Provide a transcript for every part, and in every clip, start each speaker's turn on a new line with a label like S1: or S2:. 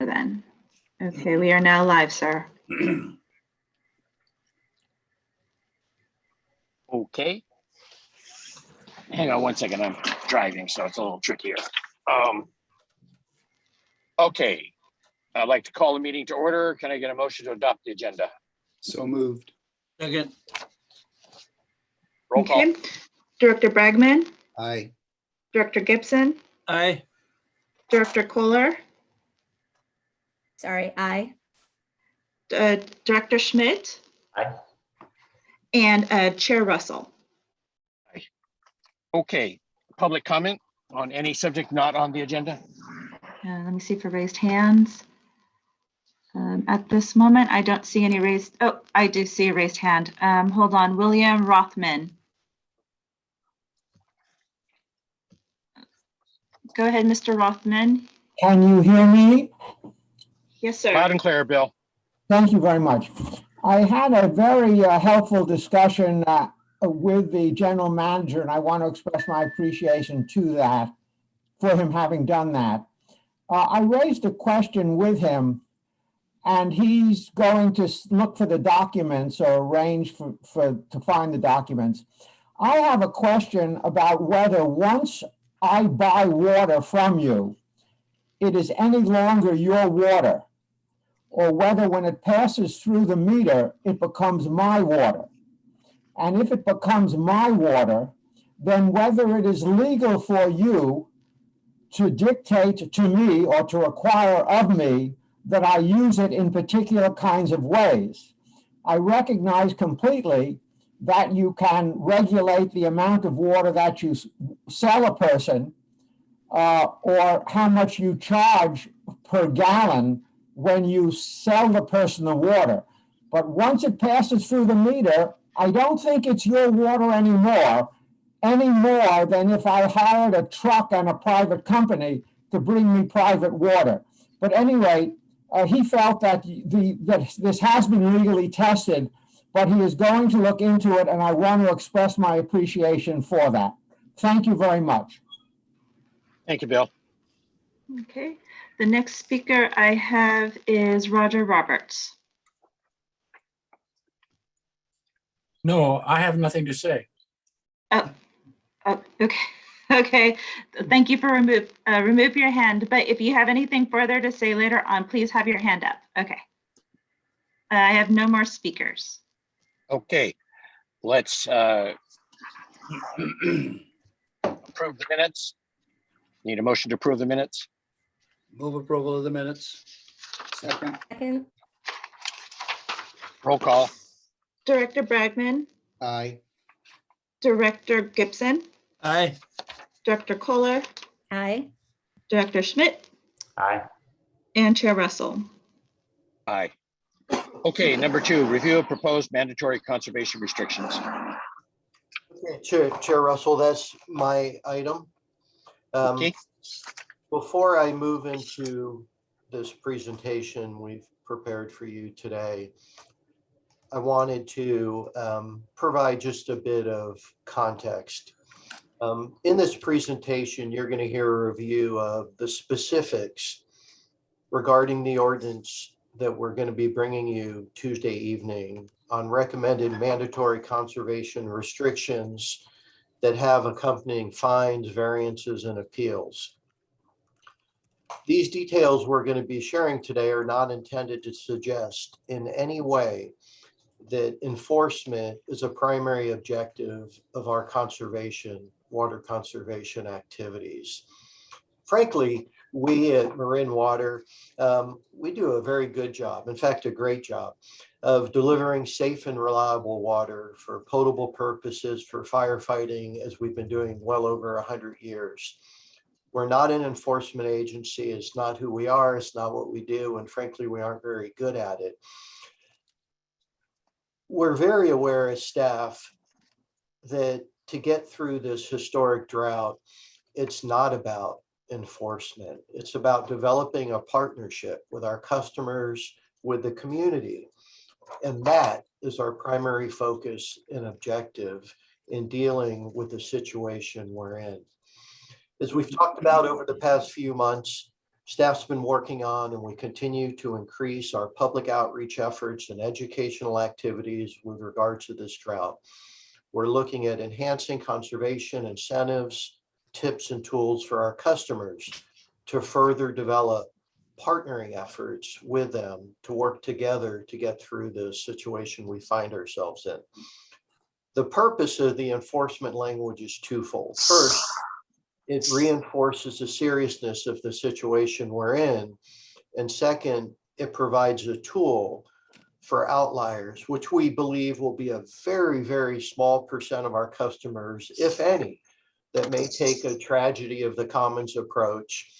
S1: Then, okay, we are now live, sir.
S2: Okay. Hang on one second. I'm driving, so it's a little trickier. Okay. I'd like to call the meeting to order. Can I get a motion to adopt the agenda?
S3: So moved.
S4: Second.
S2: Roll call.
S1: Okay. Director Bragman,
S3: Aye.
S1: Director Gibson,
S4: Aye.
S1: Director Kohler,
S5: Sorry, aye.
S1: Director Schmidt.
S4: Aye.
S1: And Chair Russell.
S2: Okay. Public comment on any subject not on the agenda?
S1: Let me see for raised hands. At this moment, I don't see any raised. Oh, I do see a raised hand. Hold on, William Rothman. Go ahead, Mr. Rothman.
S6: Can you hear me?
S1: Yes, sir.
S2: Loud and clear, Bill.
S6: Thank you very much. I had a very helpful discussion with the general manager, and I want to express my appreciation to that, for him having done that. I raised a question with him, and he's going to look for the documents or arrange to find the documents. I have a question about whether once I buy water from you, it is any longer your water, or whether when it passes through the meter, it becomes my water. And if it becomes my water, then whether it is legal for you to dictate to me or to require of me that I use it in particular kinds of ways. I recognize completely that you can regulate the amount of water that you sell a person, or how much you charge per gallon when you sell the person the water. But once it passes through the meter, I don't think it's your water anymore, any more than if I hired a truck and a private company to bring me private water. But anyway, he felt that that this has been legally tested, but he is going to look into it, and I want to express my appreciation for that. Thank you very much.
S2: Thank you, Bill.
S1: Okay. The next speaker I have is Roger Roberts.
S4: No, I have nothing to say.
S1: Oh, okay. Okay. Thank you for remove your hand. But if you have anything further to say later on, please have your hand up. Okay. I have no more speakers.
S2: Okay. Let's approve the minutes. Need a motion to approve the minutes?
S4: Move approval of the minutes.
S3: Second.
S5: Second,
S2: Roll call.
S1: Director Bragman,
S3: Aye.
S1: Director Gibson,
S4: Aye.
S1: Director Kohler,
S5: aye.
S1: Director Schmidt,
S4: Aye.
S1: and Chair Russell.
S2: Aye. Okay, number 2, review of proposed mandatory conservation restrictions.
S7: Okay, Chair Russell, that's my item.
S2: Okay.
S7: Before I move into this presentation we've prepared for you today, I wanted to provide just a bit of context. In this presentation, you're going to hear a review of the specifics regarding the ordinance that we're going to be bringing you Tuesday evening on recommended mandatory conservation restrictions that have accompanying fines, variances, and appeals. These details we're going to be sharing today are not intended to suggest in any way that enforcement is a primary objective of our water conservation activities. Frankly, we at Marin Water, we do a very good job, in fact, a great job of delivering safe and reliable water for potable purposes, for firefighting, as we've been doing well over 100 years. We're not an enforcement agency. It's not who we are. It's not what we do. And frankly, we aren't very good at it. We're very aware as staff that to get through this historic drought, it's not about enforcement. It's about developing a partnership with our customers, with the community. And that is our primary focus and objective in dealing with the situation we're in. As we've talked about over the past few months, Staff's been working on, and we continue to increase our public outreach efforts and educational activities with regard to this drought. We're looking at enhancing conservation incentives, tips, and tools for our customers to further develop partnering efforts with them to work together to get through the situation we find ourselves in. The purpose of the enforcement language is twofold. First, it reinforces the seriousness of the situation we're in. And second, it provides a tool for outliers, which we believe will be a very, very small percent of our customers, if any, that may take a tragedy of the commons approach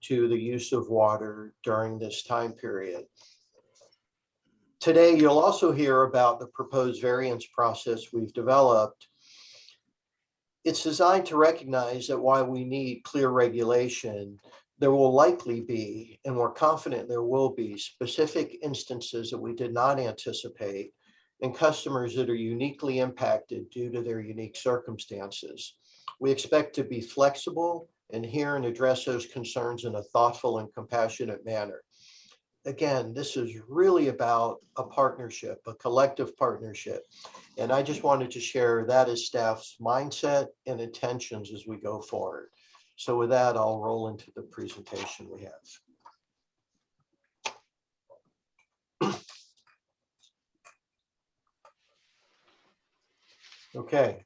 S7: to the use of water during this time period. Today, you'll also hear about the proposed variance process we've developed. It's designed to recognize that while we need clear regulation, there will likely be, and we're confident there will be, specific instances that we did not anticipate and customers that are uniquely impacted due to their unique circumstances. We expect to be flexible and hear and address those concerns in a thoughtful and compassionate manner. Again, this is really about a partnership, a collective partnership. And I just wanted to share that as staff's mindset and intentions as we go forward. So with that, I'll roll into the presentation we have. Okay.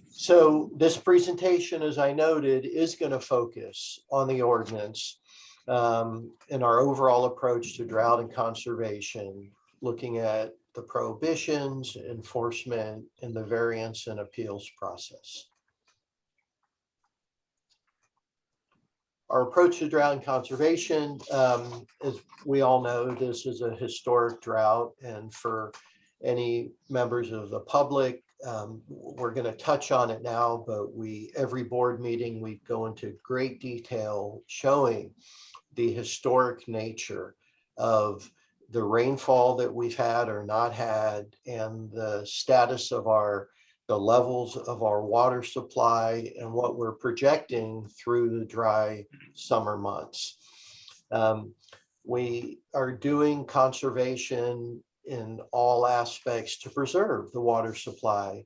S7: So this presentation, as I noted, is going to focus on the ordinance and our overall approach to drought and conservation, looking at the prohibitions, enforcement, and the variance and appeals process. Our approach to drought and conservation, as we all know, this is a historic drought, and for any members of the public, we're going to touch on it now, but every board meeting, we go into great detail showing the historic nature of the rainfall that we've had or not had, and the status of the levels of our water supply and what we're projecting through the dry summer months. We are doing conservation in all aspects to preserve the water supply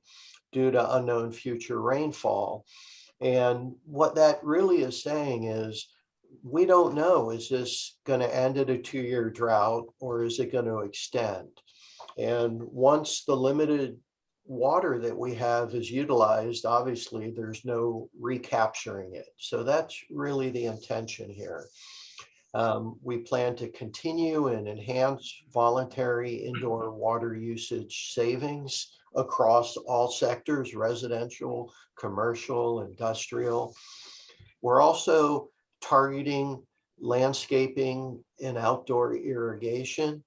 S7: due to unknown future rainfall. And what that really is saying is, we don't know, is this going to end at a 2-year drought or is it going to extend? And once the limited water that we have is utilized, obviously there's no recapturing it. So that's really the intention here. We plan to continue and enhance voluntary indoor water usage savings across all sectors, residential, commercial, industrial. We're also targeting landscaping and outdoor irrigation,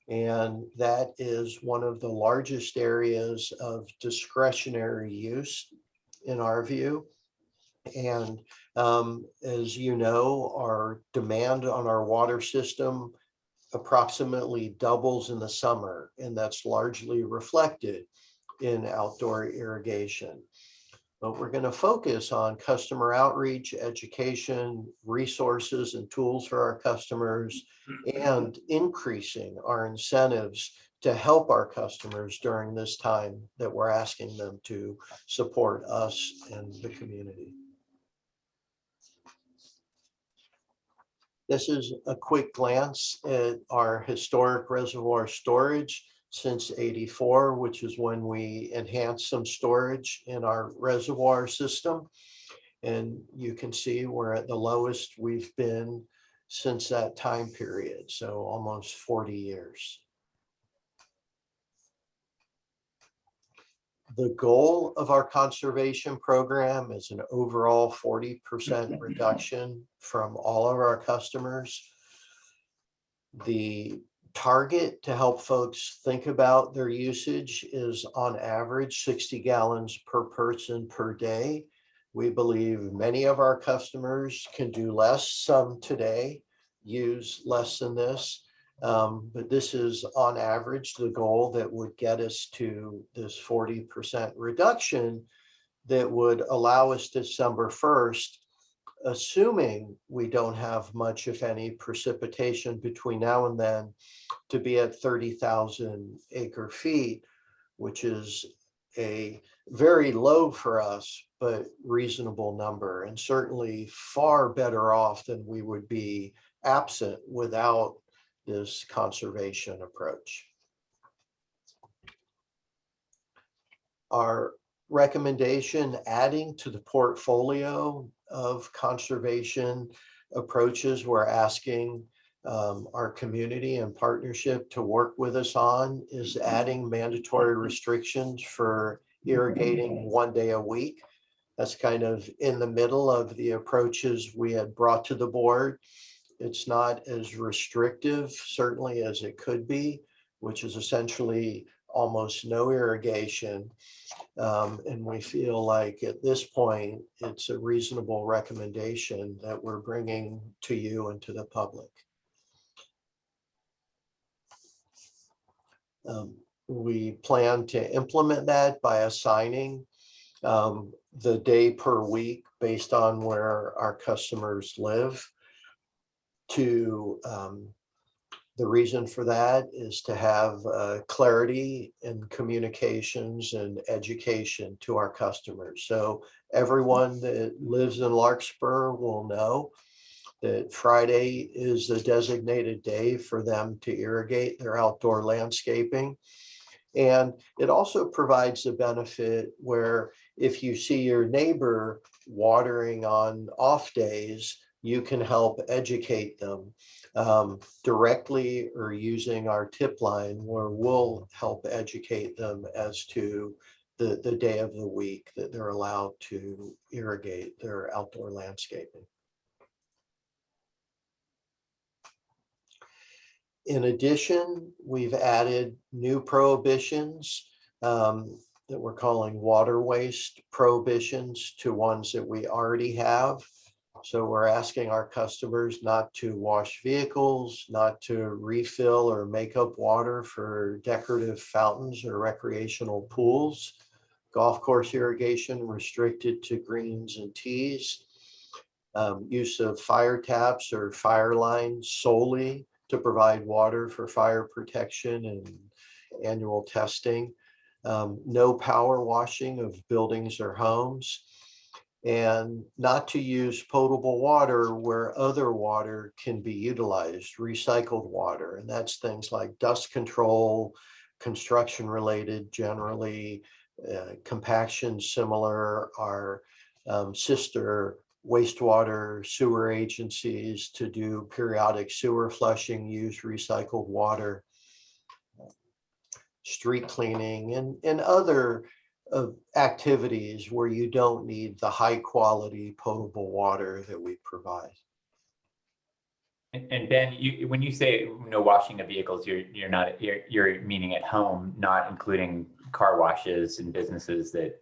S7: and that is one of the largest areas of discretionary use in our view. And as you know, our demand on our water system approximately doubles in the summer, and that's largely reflected in outdoor irrigation. But we're going to focus on customer outreach, education, resources, and tools for our customers, and increasing our incentives to help our customers during this time that we're asking them to support us and the community. This is a quick glance at our historic reservoir storage since '84, which is when we enhanced some storage in our reservoir system. And you can see we're at the lowest we've been since that time period, so almost 40 years. The goal of our conservation program is an overall 40% reduction from all of our customers. The target to help folks think about their usage is on average 60 gallons per person per day. We believe many of our customers can do less. Some today use less than this. But this is on average the goal that would get us to this 40% reduction that would allow us December 1st assuming we don't have much, if any, precipitation between now and then, to be at 30,000 acre feet, which is a very low for us, but reasonable number, and certainly far better off than we would be absent without this conservation approach. Our recommendation adding to the portfolio of conservation approaches we're asking our community and partnership to work with us on is adding mandatory restrictions for irrigating 1 day a week. That's kind of in the middle of the approaches we had brought to the board. It's not as restrictive, certainly, as it could be, which is essentially almost no irrigation. And we feel like at this point, it's a reasonable recommendation that we're bringing to you and to the public. We plan to implement that by assigning the day per week based on where our customers live. The reason for that is to have clarity in communications and education to our customers. So everyone that lives in Larkspur will know that Friday is the designated day for them to irrigate their outdoor landscaping. And it also provides a benefit where if you see your neighbor watering on off days, you can help educate them directly or using our tip line, where we'll help educate them as to the day of the week that they're allowed to irrigate their outdoor landscaping. In addition, we've added new prohibitions that we're calling water waste prohibitions to ones that we already have. So we're asking our customers not to wash vehicles, not to refill or make up water for decorative fountains or recreational pools, golf course irrigation restricted to greens and tees, use of fire taps or fire lines solely to provide water for fire protection and annual testing, no power washing of buildings or homes, and not to use potable water where other water can be utilized, recycled water. And that's things like dust control, construction related generally, compaction similar, our sister wastewater sewer agencies to do periodic sewer flushing, use recycled water, street cleaning, and other activities where you don't need the high quality potable water that we provide.
S5: And Ben, when you say no washing of vehicles, you're meaning at home, not including car washes and businesses that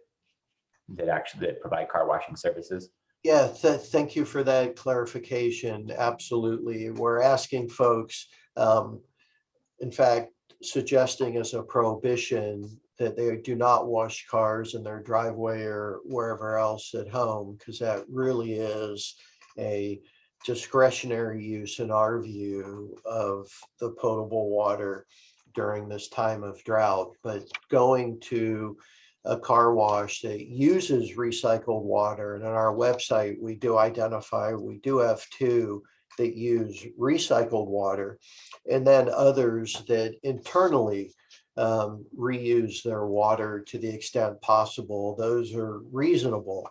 S5: provide car washing services.
S7: Yeah, thank you for that clarification. Absolutely. We're asking folks, in fact, suggesting as a prohibition that they do not wash cars in their driveway or wherever else at home, because that really is a discretionary use in our view of the potable water during this time of drought. But going to a car wash that uses recycled water, and on our website we do identify, we do have two that use recycled water, and then others that internally reuse their water to the extent possible. Those are reasonable.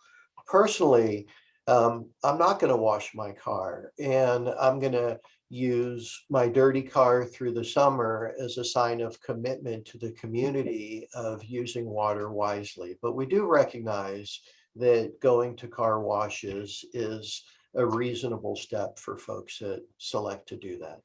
S7: Personally, I'm not going to wash my car, and I'm going to use my dirty car through the summer as a sign of commitment to the community of using water wisely. But we do recognize that going to car washes is a reasonable step for folks that select to do that.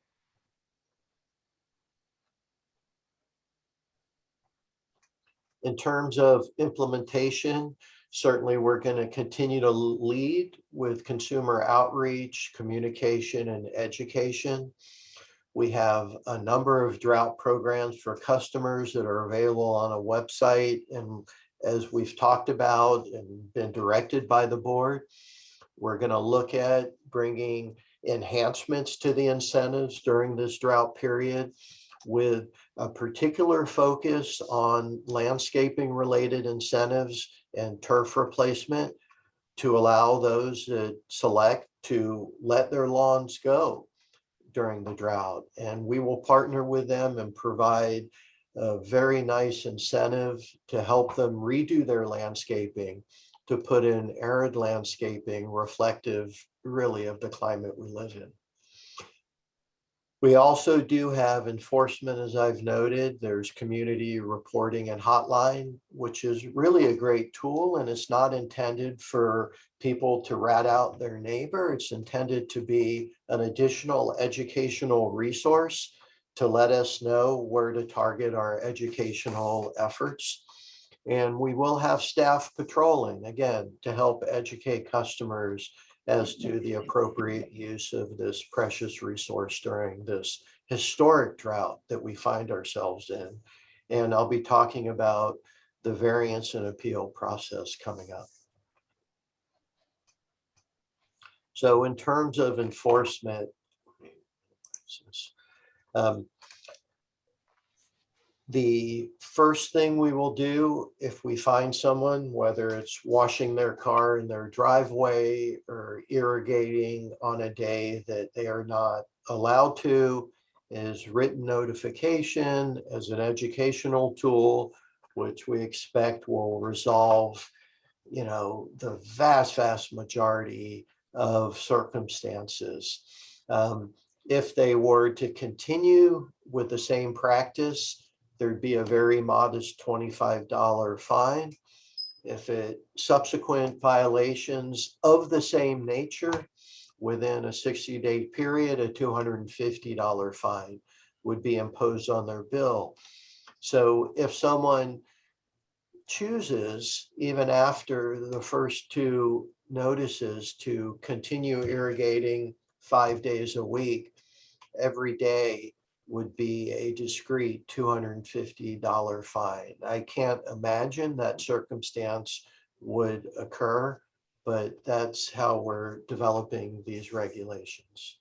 S7: In terms of implementation, certainly we're going to continue to lead with consumer outreach, communication, and education. We have a number of drought programs for customers that are available on a website. And as we've talked about and been directed by the board, We're going to look at bringing enhancements to the incentives during this drought period with a particular focus on landscaping related incentives and turf replacement to allow those that select to let their lawns go during the drought. And we will partner with them and provide a very nice incentive to help them redo their landscaping, to put in arid landscaping reflective really of the climate we live in. We also do have enforcement, as I've noted. There's community reporting and hotline, which is really a great tool, and it's not intended for people to rat out their neighbor. It's intended to be an additional educational resource to let us know where to target our educational efforts. And we will have staff patrolling, again, to help educate customers as to the appropriate use of this precious resource during this historic drought that we find ourselves in. And I'll be talking about the variance and appeal process coming up. So in terms of enforcement, the first thing we will do if we find someone, whether it's washing their car in their driveway or irrigating on a day that they are not allowed to, is written notification as an educational tool, which we expect will resolve, the vast majority of circumstances. If they were to continue with the same practice, there'd be a very modest $25 fine. If subsequent violations of the same nature within a 60-day period, a $250 fine would be imposed on their bill. So if someone chooses, even after the first two notices, to continue irrigating 5 days a week, every day would be a discrete $250 fine. I can't imagine that circumstance would occur, but that's how we're developing these regulations.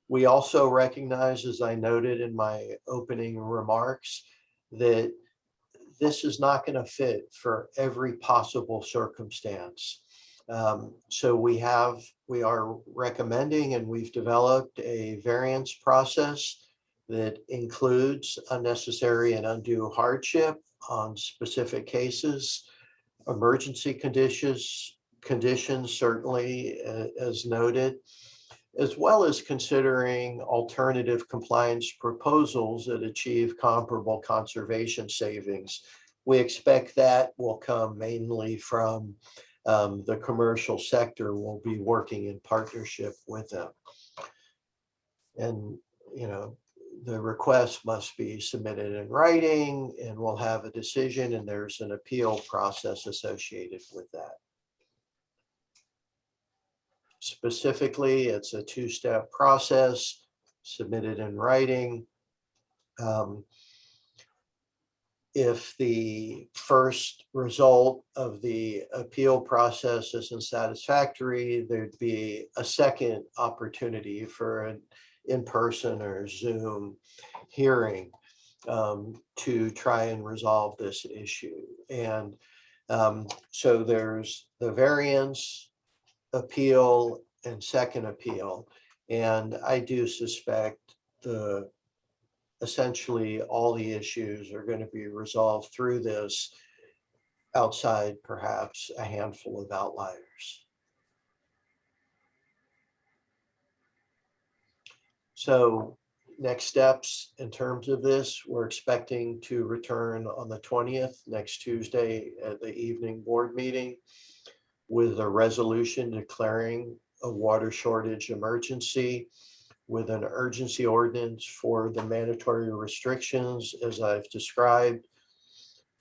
S7: We also recognize, as I noted in my opening remarks, that this is not going to fit for every possible circumstance. So we are recommending, and we've developed a variance process that includes unnecessary and undue hardship on specific cases, emergency conditions certainly as noted, as well as considering alternative compliance proposals that achieve comparable conservation savings. We expect that will come mainly from the commercial sector. Will be working in partnership with them. And, the request must be submitted in writing, and we'll have a decision, and there's an appeal process associated with that. Specifically, it's a two-step process, submitted in writing. If the first result of the appeal process isn't satisfactory, there'd be a second opportunity for an in-person or Zoom hearing to try and resolve this issue. And so there's the variance, appeal, and second appeal. And I do suspect essentially all the issues are going to be resolved through this, outside perhaps a handful of outliers. So next steps in terms of this, we're expecting to return on the 20th, next Tuesday at the evening board meeting, with a resolution declaring a water shortage emergency, with an urgency ordinance for the mandatory restrictions as I've described,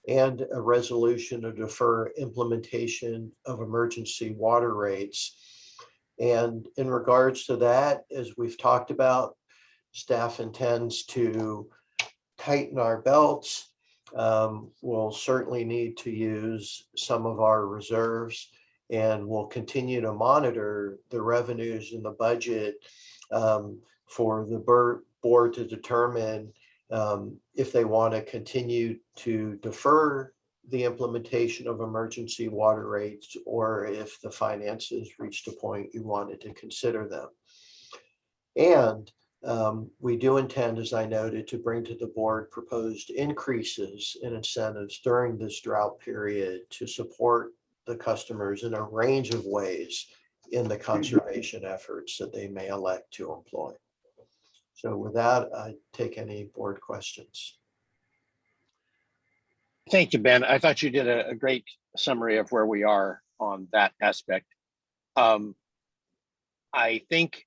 S7: and a resolution to defer implementation of emergency water rates. And in regards to that, as we've talked about, staff intends to tighten our belts, we'll certainly need to use some of our reserves, and we'll continue to monitor the revenues in the budget for the board to determine if they want to continue to defer the implementation of emergency water rates, or if the finances reached a point you wanted to consider them. And we do intend, as I noted, to bring to the board proposed increases in incentives during this drought period to support the customers in a range of ways in the conservation efforts that they may elect to employ. So with that, I take any board questions.
S2: Thank you, Ben. I thought you did a great summary of where we are on that aspect. I think,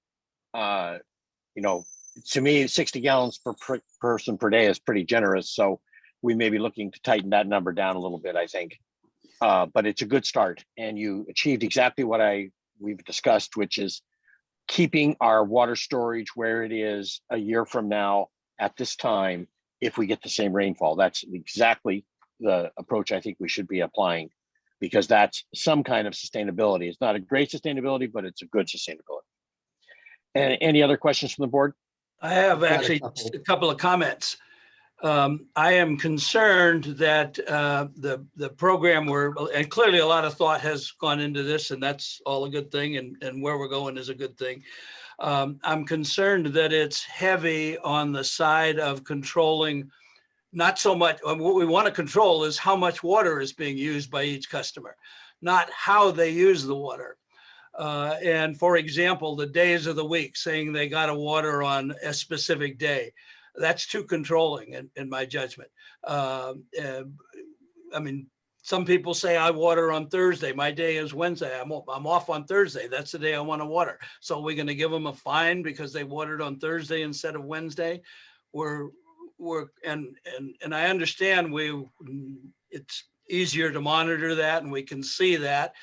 S2: you know, to me, 60 gallons per person per day is pretty generous. So we may be looking to tighten that number down a little bit, I think. But it's a good start, and you achieved exactly what we've discussed, which is keeping our water storage where it is a year from now at this time if we get the same rainfall. That's exactly the approach I think we should be applying, because that's some kind of sustainability. It's not a great sustainability, but it's a good sustainability. And any other questions from the board?
S8: I have actually a couple of comments. I am concerned that the program and clearly a lot of thought has gone into this, and that's all a good thing, and where we're going is a good thing. I'm concerned that it's heavy on the side of controlling, not so much, what we want to control is how much water is being used by each customer, not how they use the water. And for example, the days of the week, saying they got to water on a specific day, that's too controlling in my judgment. I mean, some people say I water on Thursday. My day is Wednesday. I'm off on Thursday. That's the day I want to water. So we're going to give them a fine because they watered on Thursday instead of Wednesday. And I understand it's easier to monitor that, and we can see that.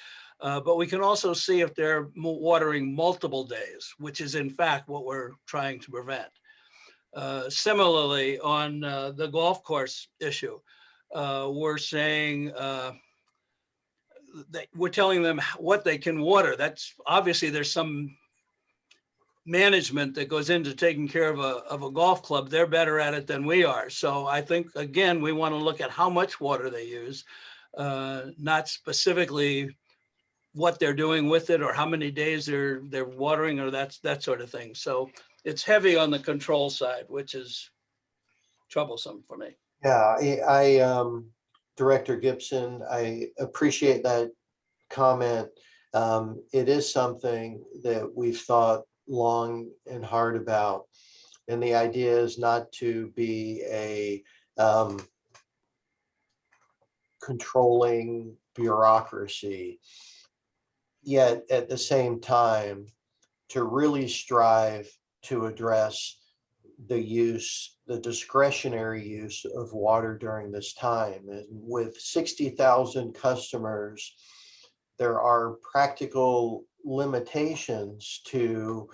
S8: But we can also see if they're watering multiple days, which is in fact what we're trying to prevent. Similarly, on the golf course issue, we're saying we're telling them what they can water. That's obviously there's some management that goes into taking care of a golf club. They're better at it than we are. So I think, again, we want to look at how much water they use, not specifically what they're doing with it or how many days they're watering or that sort of thing. So it's heavy on the control side, which is troublesome for me.
S7: Yeah, I Director Gibson, I appreciate that comment. It is something that we've thought long and hard about. And the idea is not to be a controlling bureaucracy, yet at the same time, to really strive to address the discretionary use of water during this time. And with 60,000 customers, there are practical limitations to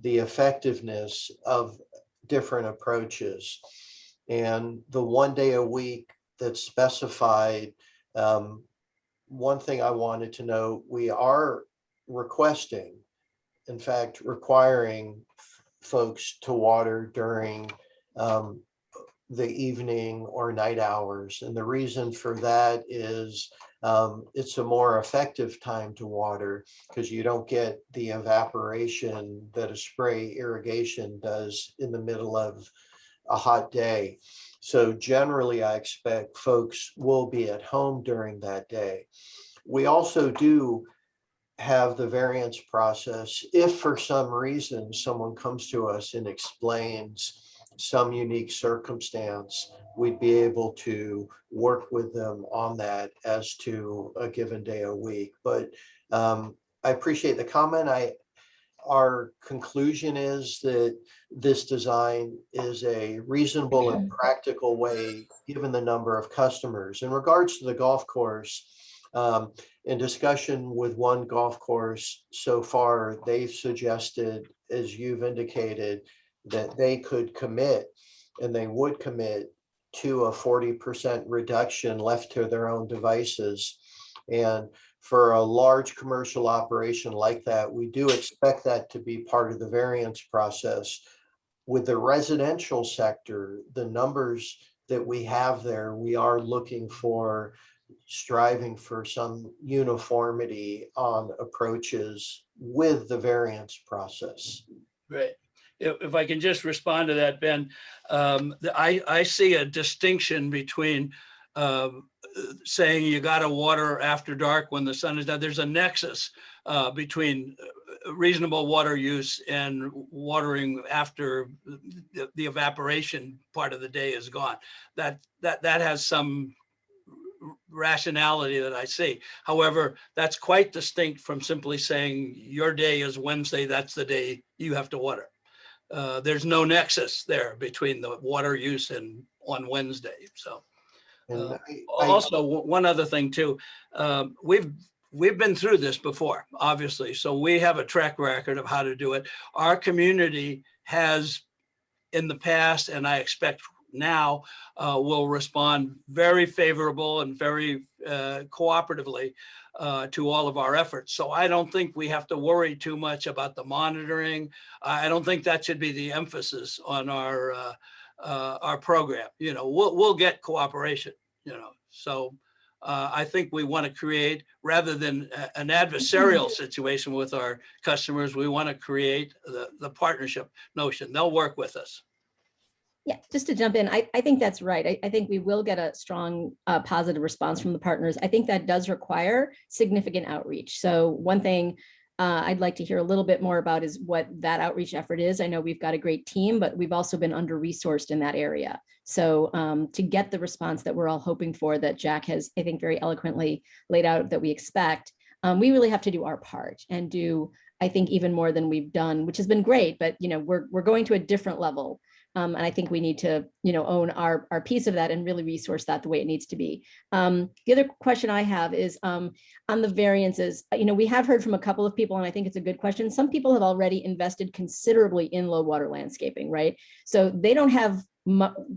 S7: the effectiveness of different approaches. And the 1 day a week that's specified, one thing I wanted to know, we are requesting, in fact, requiring folks to water during the evening or night hours. And the reason for that is it's a more effective time to water because you don't get the evaporation that a spray irrigation does in the middle of a hot day. So generally, I expect folks will be at home during that day. We also do have the variance process. If for some reason someone comes to us and explains some unique circumstance, we'd be able to work with them on that as to a given day a week. But I appreciate the comment. Our conclusion is that this design is a reasonable and practical way, given the number of customers. In regards to the golf course, in discussion with one golf course so far, they've suggested, as you've indicated, that they could commit and they would commit to a 40% reduction left to their own devices. And for a large commercial operation like that, we do expect that to be part of the variance process. With the residential sector, the numbers that we have there, we are looking for, striving for some uniformity on approaches with the variance process.
S8: Right. If I can just respond to that, Ben, I see a distinction between saying you got to water after dark when the sun is down. There's a nexus between reasonable water use and watering after the evaporation part of the day is gone. That has some rationality that I see. However, that's quite distinct from simply saying your day is Wednesday, that's the day you have to water. There's no nexus there between the water use and on Wednesday. So
S7: And
S8: also one other thing too, we've been through this before, obviously. So we have a track record of how to do it. Our community has in the past, and I expect now will respond very favorable and very cooperatively to all of our efforts. So I don't think we have to worry too much about the monitoring. I don't think that should be the emphasis on our program. You know, we'll get cooperation, you know. So I think we want to create, rather than an adversarial situation with our customers, we want to create the partnership notion. They'll work with us.
S9: Yeah, just to jump in, I think that's right. I think we will get a strong positive response from the partners. I think that does require significant outreach. So one thing I'd like to hear a little bit more about is what that outreach effort is. I know we've got a great team, but we've also been under-resourced in that area. So to get the response that we're all hoping for, that Jack has, I think, very eloquently laid out that we expect, we really have to do our part and do, I think, even more than we've done, which has been great, but you know, we're going to a different level. And I think we need to, you know, own our piece of that and really resource that the way it needs to be. The other question I have is on the variances. You know, we have heard from a couple of people, and I think it's a good question. Some people have already invested considerably in low water landscaping, right? So they don't have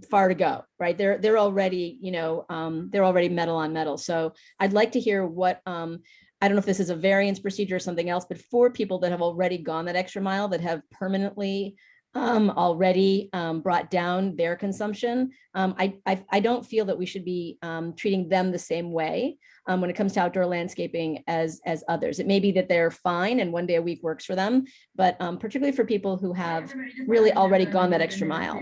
S9: far to go, right? They're already, you know, they're already metal on metal. So I'd like to hear what, I don't know if this is a variance procedure or something else, but for people that have already gone that extra mile, that have permanently already brought down their consumption, I don't feel that we should be treating them the same way when it comes to outdoor landscaping as others. It may be that they're fine and one day a week works for them, but particularly for people who have really already gone that extra mile.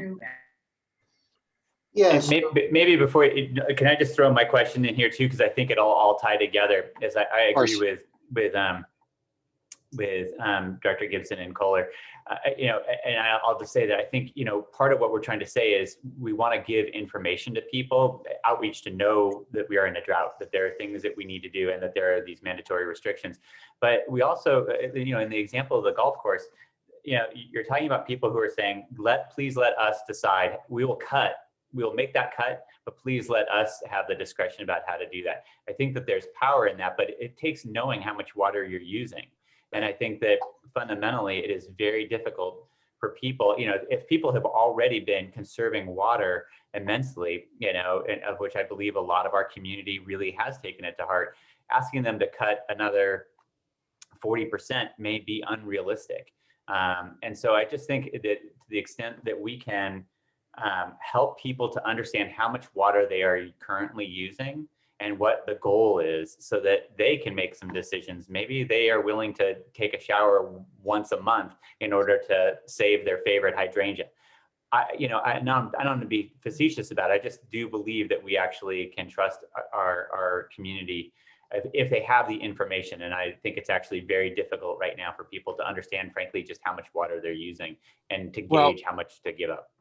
S7: Yes.
S5: Maybe before, can I just throw my question in here too? Because I think it'll all tie together. As I agree with Director Gibson and Kohler. You know, and I'll just say that I think, you know, part of what we're trying to say is we want to give information to people, outreach, to know that we are in a drought, that there are things that we need to do and that there are these mandatory restrictions. But we also, you know, in the example of the golf course, you know, you're talking about people who are saying, please let us decide. We will make that cut, but please let us have the discretion about how to do that. I think that there's power in that, but it takes knowing how much water you're using. And I think that fundamentally it is very difficult for people, you know, if people have already been conserving water immensely, you know, and of which I believe a lot of our community really has taken it to heart, asking them to cut another 40% may be unrealistic. And so I just think that to the extent that we can help people to understand how much water they are currently using and what the goal is, so that they can make some decisions. Maybe they are willing to take a shower once a month in order to save their favorite hydrangea. I don't want to be facetious about it. I just do believe that we actually can trust our community if they have the information. And I think it's actually very difficult right now for people to understand, frankly, just how much water they're using and to gauge how much to give up.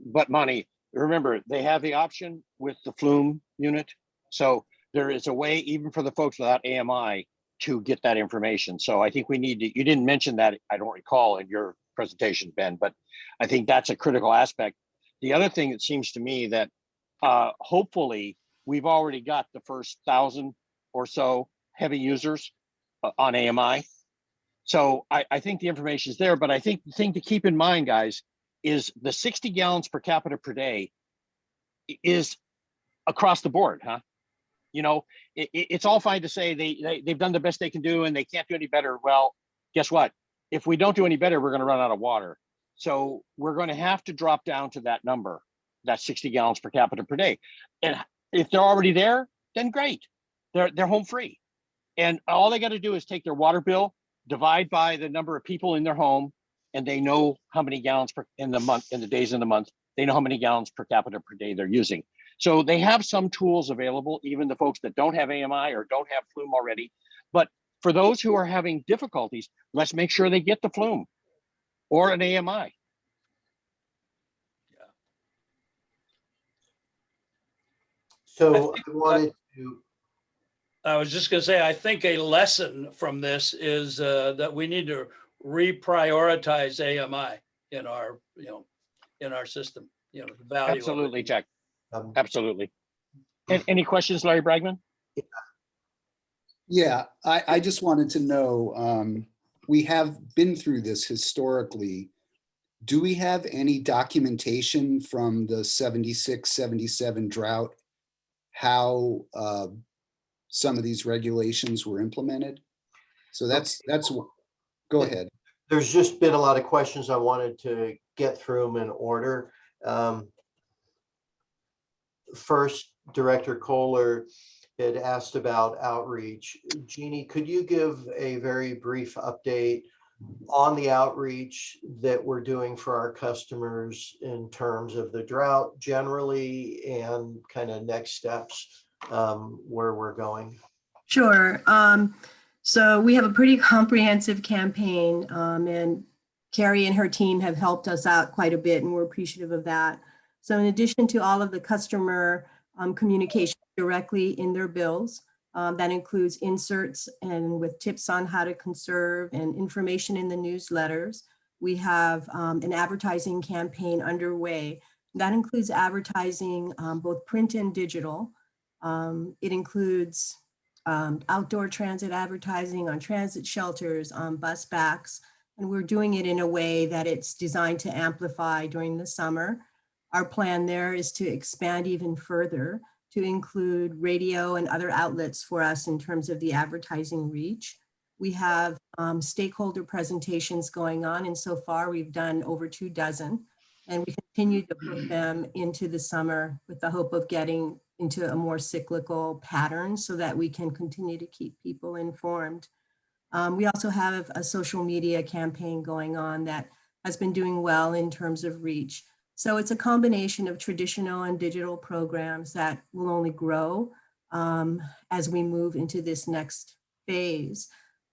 S2: But Monty, remember, they have the option with the flume unit. So there is a way, even for the folks without AMI, to get that information. So I think we need to, you didn't mention that, I don't recall in your presentation, Ben, but I think that's a critical aspect. The other thing, it seems to me that hopefully we've already got the first 1,000 or so heavy users on AMI. So I think the information is there, but I think the thing to keep in mind, guys, is the 60 gallons per capita per day is across the board, huh? You know, it's all fine to say they've done the best they can do and they can't do any better. Well, guess what? If we don't do any better, we're going to run out of water. So we're going to have to drop down to that number, that 60 gallons per capita per day. And if they're already there, then great. They're home free. And all they got to do is take their water bill, divide by the number of people in their home, and they know how many gallons in the days in the month, they know how many gallons per capita per day they're using. So they have some tools available, even the folks that don't have AMI or don't have flume already. But for those who are having difficulties, let's make sure they get the flume or an AMI.
S7: So I wanted to,
S8: I was just going to say, I think a lesson from this is that we need to reprioritize AMI in our, in our system, the value of it.
S2: Absolutely, Jack. Absolutely. Any questions, Larry Bragman?
S3: Yeah, I just wanted to know, we have been through this historically. Do we have any documentation from the 76, 77 drought, how some of these regulations were implemented? So that's, go ahead.
S7: there's just been a lot of questions. I wanted to get through them in order. First, Director Kohler had asked about outreach. Jeannie, could you give a very brief update on the outreach that we're doing for our customers in terms of the drought generally and kind of next steps where we're going?
S10: Sure. So we have a pretty comprehensive campaign, and Carrie and her team have helped us out quite a bit, and we're appreciative of that. So in addition to all of the customer communication directly in their bills, that includes inserts and with tips on how to conserve and information in the newsletters. We have an advertising campaign underway. That includes advertising both print and digital. It includes outdoor transit advertising on transit shelters, on bus backs, and we're doing it in a way that it's designed to amplify during the summer. Our plan there is to expand even further to include radio and other outlets for us in terms of the advertising reach. We have stakeholder presentations going on, and so far we've done over 24, and we continue to put them into the summer with the hope of getting into a more cyclical pattern so that we can continue to keep people informed. We also have a social media campaign going on that has been doing well in terms of reach. So it's a combination of traditional and digital programs that will only grow as we move into this next phase.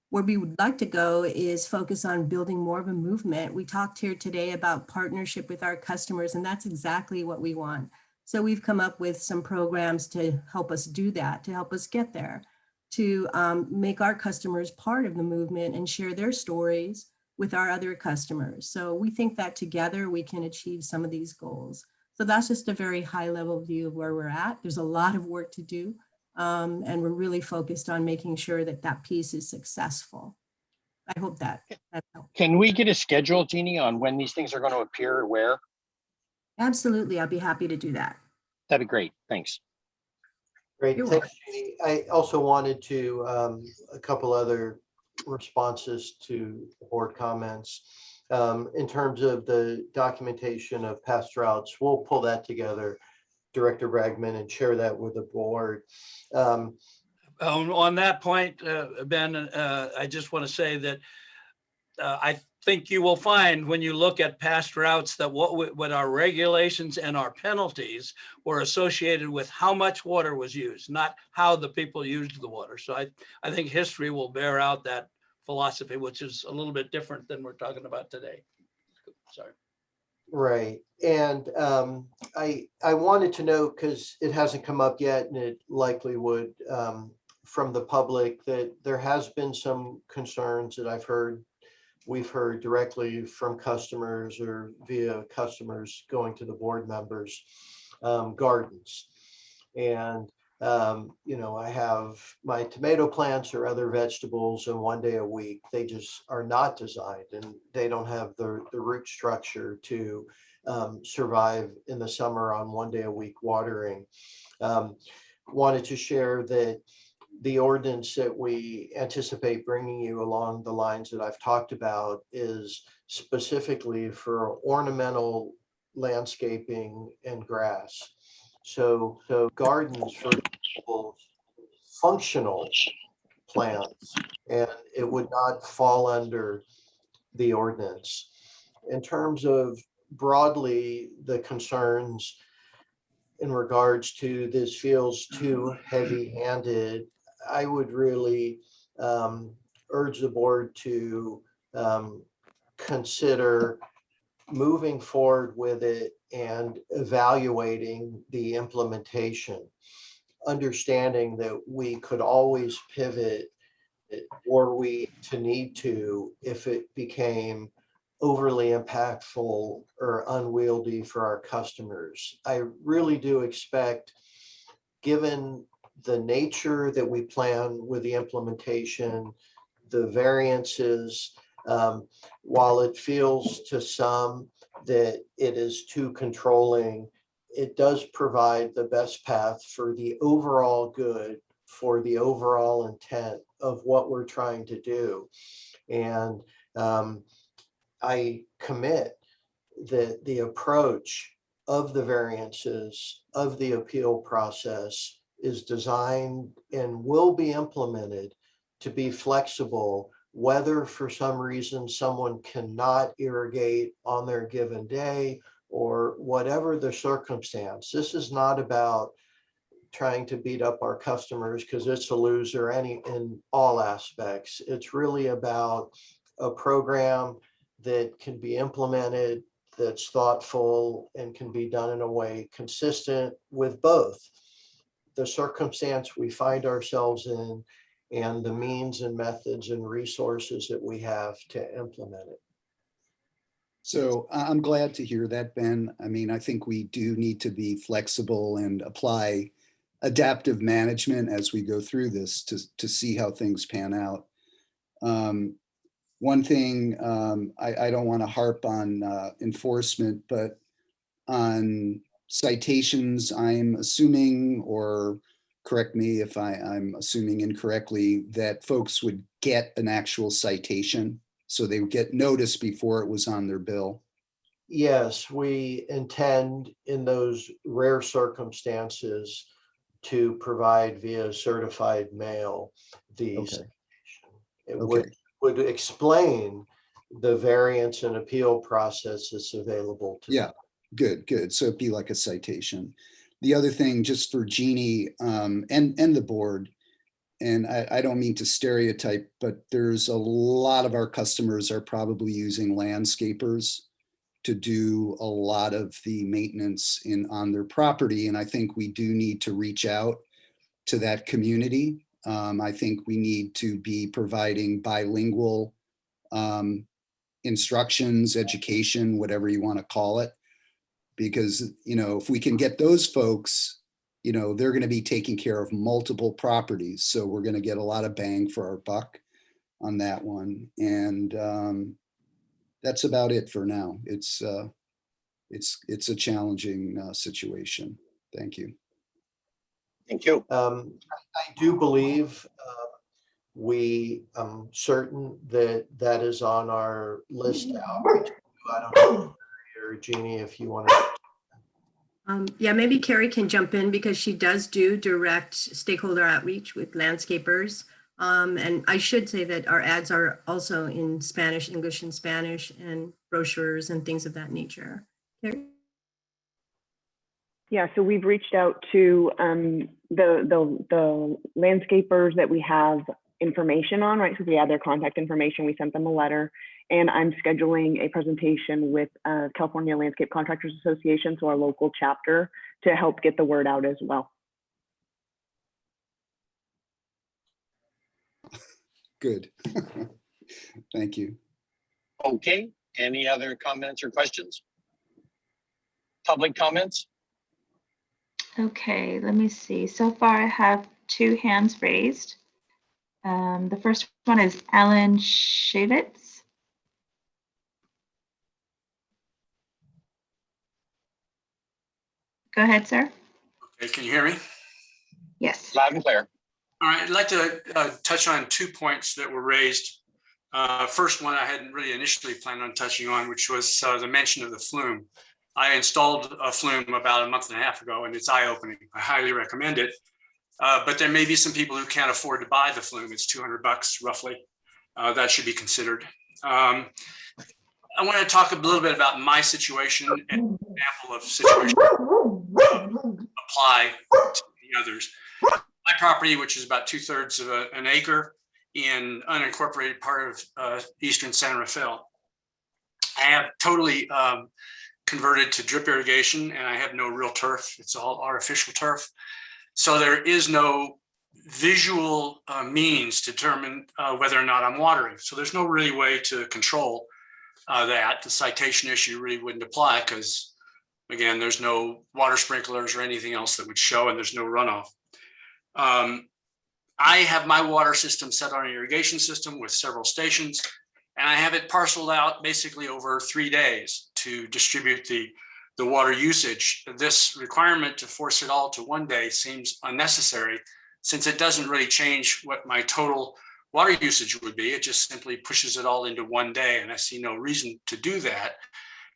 S10: Where we would like to go is focus on building more of a movement. We talked here today about partnership with our customers, and that's exactly what we want. So we've come up with some programs to help us do that, to help us get there, to make our customers part of the movement and share their stories with our other customers. So we think that together we can achieve some of these goals. So that's just a very high level view of where we're at. There's a lot of work to do. And we're really focused on making sure that that piece is successful. I hope that helps.
S2: Can we get a schedule, Jeannie, on when these things are going to appear, where?
S10: Absolutely, I'll be happy to do that.
S2: That'd be great. Thanks.
S7: Great,
S10: You're
S7: thanks, Jeannie. I also wanted to, a couple other responses to the board comments. In terms of the documentation of past droughts, we'll pull that together, Director Bragman, and share that with the board.
S8: On that point, Ben, I just want to say that I think you will find when you look at past droughts that what our regulations and our penalties were associated with how much water was used, not how the people used the water. So I think history will bear out that philosophy, which is a little bit different than we're talking about today. Sorry.
S7: Right. And I wanted to know, because it hasn't come up yet, and it likely would from the public, that there has been some concerns that we've heard directly from customers or via customers going to the board members, gardens. And You know, I have my tomato plants or other vegetables and 1 day a week. They just are not designed, and they don't have the root structure to survive in the summer on 1 day a week watering. Wanted to share that the ordinance that we anticipate bringing you along the lines that I've talked about is specifically for ornamental landscaping and grass. So gardens, for example, functional plants, and it would not fall under the ordinance. In terms of broadly the concerns in regards to this feels too heavy-handed, I would really urge the board to consider moving forward with it and evaluating the implementation, understanding that we could always pivot were we to need to if it became overly impactful or unwieldy for our customers. I really do expect, given the nature that we plan with the implementation, the variances, while it feels to some that it is too controlling, it does provide the best path for the overall good, for the overall intent of what we're trying to do. And I commit that the approach of the variances of the appeal process is designed and will be implemented to be flexible, whether for some reason someone cannot irrigate on their given day or whatever the circumstance. This is not about trying to beat up our customers because it's a loser in all aspects. It's really about a program that can be implemented, that's thoughtful, and can be done in a way consistent with both the circumstance we find ourselves in and the means and methods and resources that we have to implement it.
S3: So I'm glad to hear that, Ben. I mean, I think we do need to be flexible and apply adaptive management as we go through this to see how things pan out. One thing, I don't want to harp on enforcement, but on citations, I'm assuming, or correct me if I'm assuming incorrectly, that folks would get an actual citation. So they would get notice before it was on their bill.
S7: Yes, we intend in those rare circumstances to provide via certified mail the citation. It would explain the variance and appeal process that's available to them.
S3: Good. So it'd be like a citation. The other thing, just for Jeannie and the board, and I don't mean to stereotype, but there's a lot of our customers are probably using landscapers to do a lot of the maintenance on their property. And I think we do need to reach out to that community. I think we need to be providing bilingual instructions, education, whatever you want to call it. Because, you know, if we can get those folks, you know, they're going to be taking care of multiple properties. So we're going to get a lot of bang for our buck on that one. And that's about it for now. It's a challenging situation. Thank you.
S2: Thank you.
S7: I do believe I'm certain that is on our list now. I don't know, Jeannie, if you want to.
S10: Yeah, maybe Carrie can jump in because she does do direct stakeholder outreach with landscapers. And I should say that our ads are also in Spanish, English and Spanish, and brochures and things of that nature. Carrie?
S11: Yeah, so we've reached out to the landscapers that we have information on, right? So we have their contact information. We sent them a letter, and I'm scheduling a presentation with California Landscape Contractors Association, so our local chapter, to help get the word out as well.
S3: Good. Thank you.
S2: Okay, any other comments or questions? Public comments?
S1: Okay, let me see. So far, I have 2 hands raised. The first one is Alan Shavitz. Go ahead, sir.
S12: Okay, can you hear me?
S1: Yes.
S2: Loud and clear.
S12: All right, I'd like to touch on 2 points that were raised. First one I hadn't really initially planned on touching on, which was the mention of the flume. I installed a flume about a month and a half ago, and it's eye-opening. I highly recommend it. But there may be some people who can't afford to buy the flume. It's $200 roughly. That should be considered. I want to talk a little bit about my situation and an example of situations apply to the others. My property, which is about 2/3 of an acre in unincorporated part of eastern San Rafael, I have totally converted to drip irrigation, and I have no real turf. It's all artificial turf. So there is no visual means to determine whether or not I'm watering. So there's no really way to control that. The citation issue really wouldn't apply because, again, there's no water sprinklers or anything else that would show, and there's no runoff. I have my water system set on an irrigation system with several stations, and I have it parceled out basically over 3 days to distribute the water usage. This requirement to force it all to 1 day seems unnecessary, since it doesn't really change what my total water usage would be. It just simply pushes it all into 1 day, and I see no reason to do that.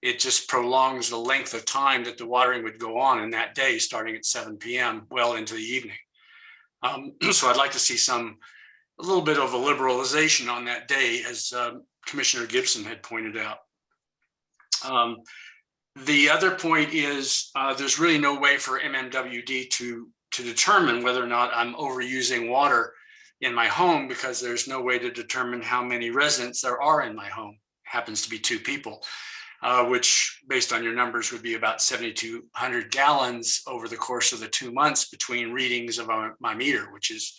S12: It just prolongs the length of time that the watering would go on in that day, starting at 7 p.m. well into the evening. So I'd like to see a little bit of a liberalization on that day, as Commissioner Gibson had pointed out. The other point is there's really no way for MMWD to determine whether or not I'm overusing water in my home, because there's no way to determine how many residents there are in my home. It happens to be 2 people, which based on your numbers would be about 7,200 gallons over the course of the 2 months between readings of my meter, which is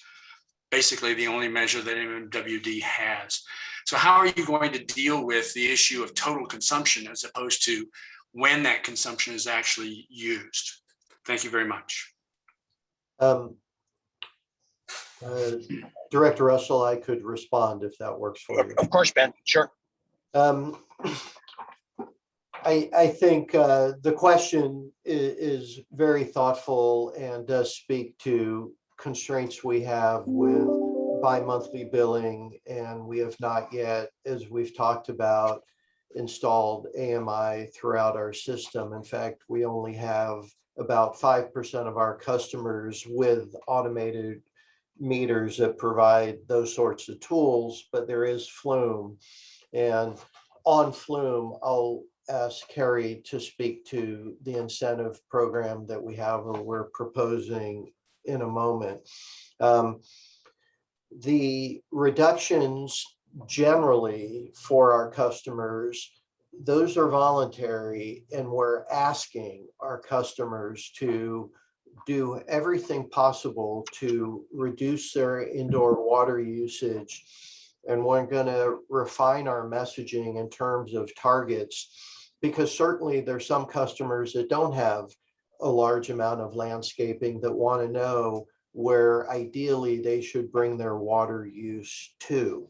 S12: basically the only measure that MMWD has. So how are you going to deal with the issue of total consumption as opposed to when that consumption is actually used? Thank you very much.
S7: Director Russell, I could respond if that works for you.
S2: Of course, Ben, sure.
S7: I think the question is very thoughtful and does speak to constraints we have with bi-monthly billing, and we have not yet, as we've talked about, installed AMI throughout our system. In fact, we only have about 5% of our customers with automated meters that provide those sorts of tools, but there is Flume. And on Flume, I'll ask Carrie to speak to the incentive program that we have or we're proposing in a moment. The reductions generally for our customers, those are voluntary, and we're asking our customers to do everything possible to reduce their indoor water usage. And we're going to refine our messaging in terms of targets, because certainly there's some customers that don't have a large amount of landscaping that want to know where ideally they should bring their water use to.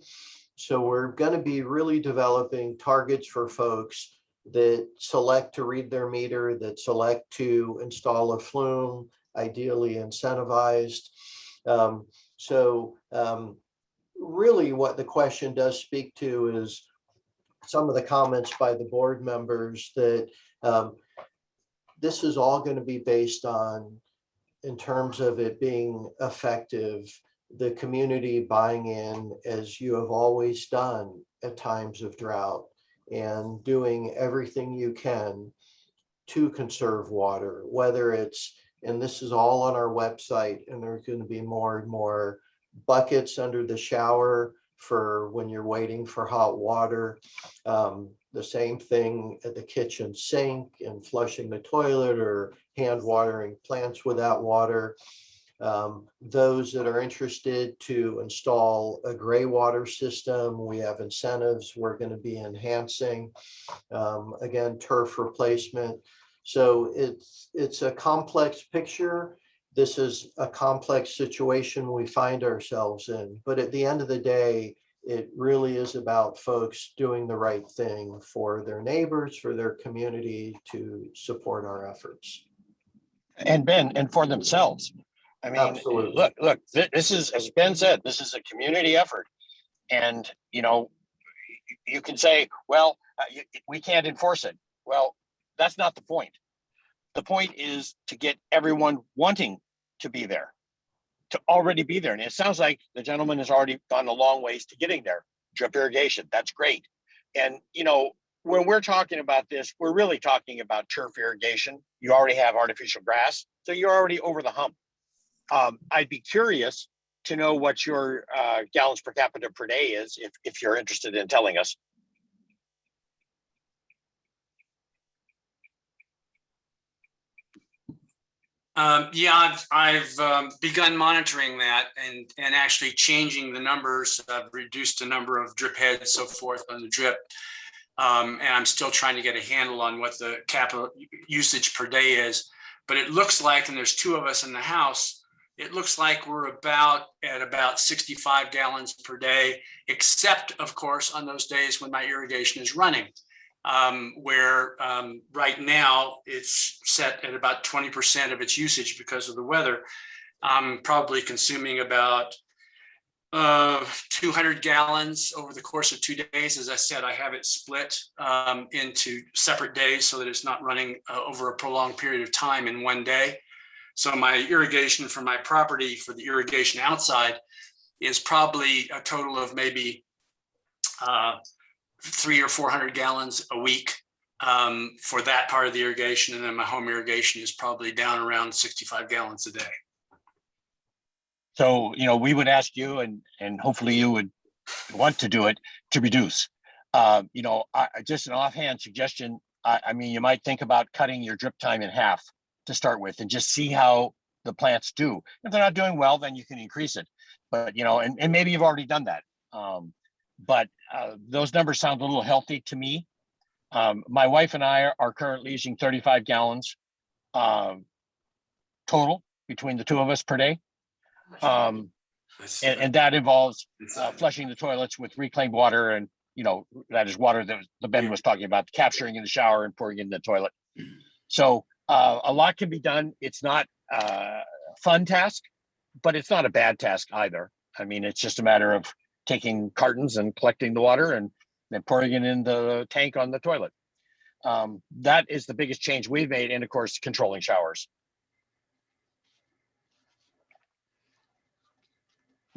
S7: So we're going to be really developing targets for folks that select to read their meter, that select to install a Flume, ideally incentivized. Really what the question does speak to is some of the comments by the board members that this is all going to be based on, in terms of it being effective, the community buying in, as you have always done at times of drought, and doing everything you can to conserve water, whether it's, and this is all on our website, and there's going to be more and more buckets under the shower for when you're waiting for hot water. The same thing at the kitchen sink and flushing the toilet or hand watering plants with that water. Those that are interested to install a Greywater system, we have incentives we're going to be enhancing. Again, turf replacement. So it's a complex picture. This is a complex situation we find ourselves in. But at the end of the day, it really is about folks doing the right thing for their neighbors, for their community, to support our efforts.
S2: And Ben, and for themselves. I mean,
S7: Absolutely.
S2: look, this is, as Ben said, this is a community effort. And, you know, you can say, well, we can't enforce it. Well, that's not the point. The point is to get everyone wanting to be there, to already be there. And it sounds like the gentleman has already gone a long ways to getting there. Drip irrigation, that's great. And, you know, when we're talking about this, we're really talking about turf irrigation. You already have artificial grass, so you're already over the hump. I'd be curious to know what your gallons per capita per day is, if you're interested in telling us.
S12: Yeah, I've begun monitoring that and actually changing the numbers. I've reduced the number of drip heads, so forth on the drip. And I'm still trying to get a handle on what the capital usage per day is. But it looks like, and there's two of us in the house, it looks like we're at about 65 gallons per day, except of course on those days when my irrigation is running. Where right now it's set at about 20% of its usage because of the weather. I'm probably consuming about 200 gallons over the course of 2 days. As I said, I have it split into separate days so that it's not running over a prolonged period of time in one day. So my irrigation for my property, for the irrigation outside, is probably a total of maybe 300 or 400 gallons a week for that part of the irrigation. And then my home irrigation is probably down around 65 gallons a day.
S2: So, you know, we would ask you, and hopefully you would want to do it, to reduce. You know, just an offhand suggestion. I mean, you might think about cutting your drip time in half to start with, and just see how the plants do. If they're not doing well, then you can increase it. But, you know, and maybe you've already done that. But those numbers sound a little healthy to me. My wife and I are currently using 35 gallons total between the two of us per day. And that involves flushing the toilets with reclaimed water, and, you know, that is water that the Ben was talking about, capturing in the shower and pouring in the toilet. So a lot can be done. It's not a fun task, but it's not a bad task either. I mean, it's just a matter of taking cartons and collecting the water and then pouring it in the tank on the toilet. That is the biggest change we've made. And of course, controlling showers.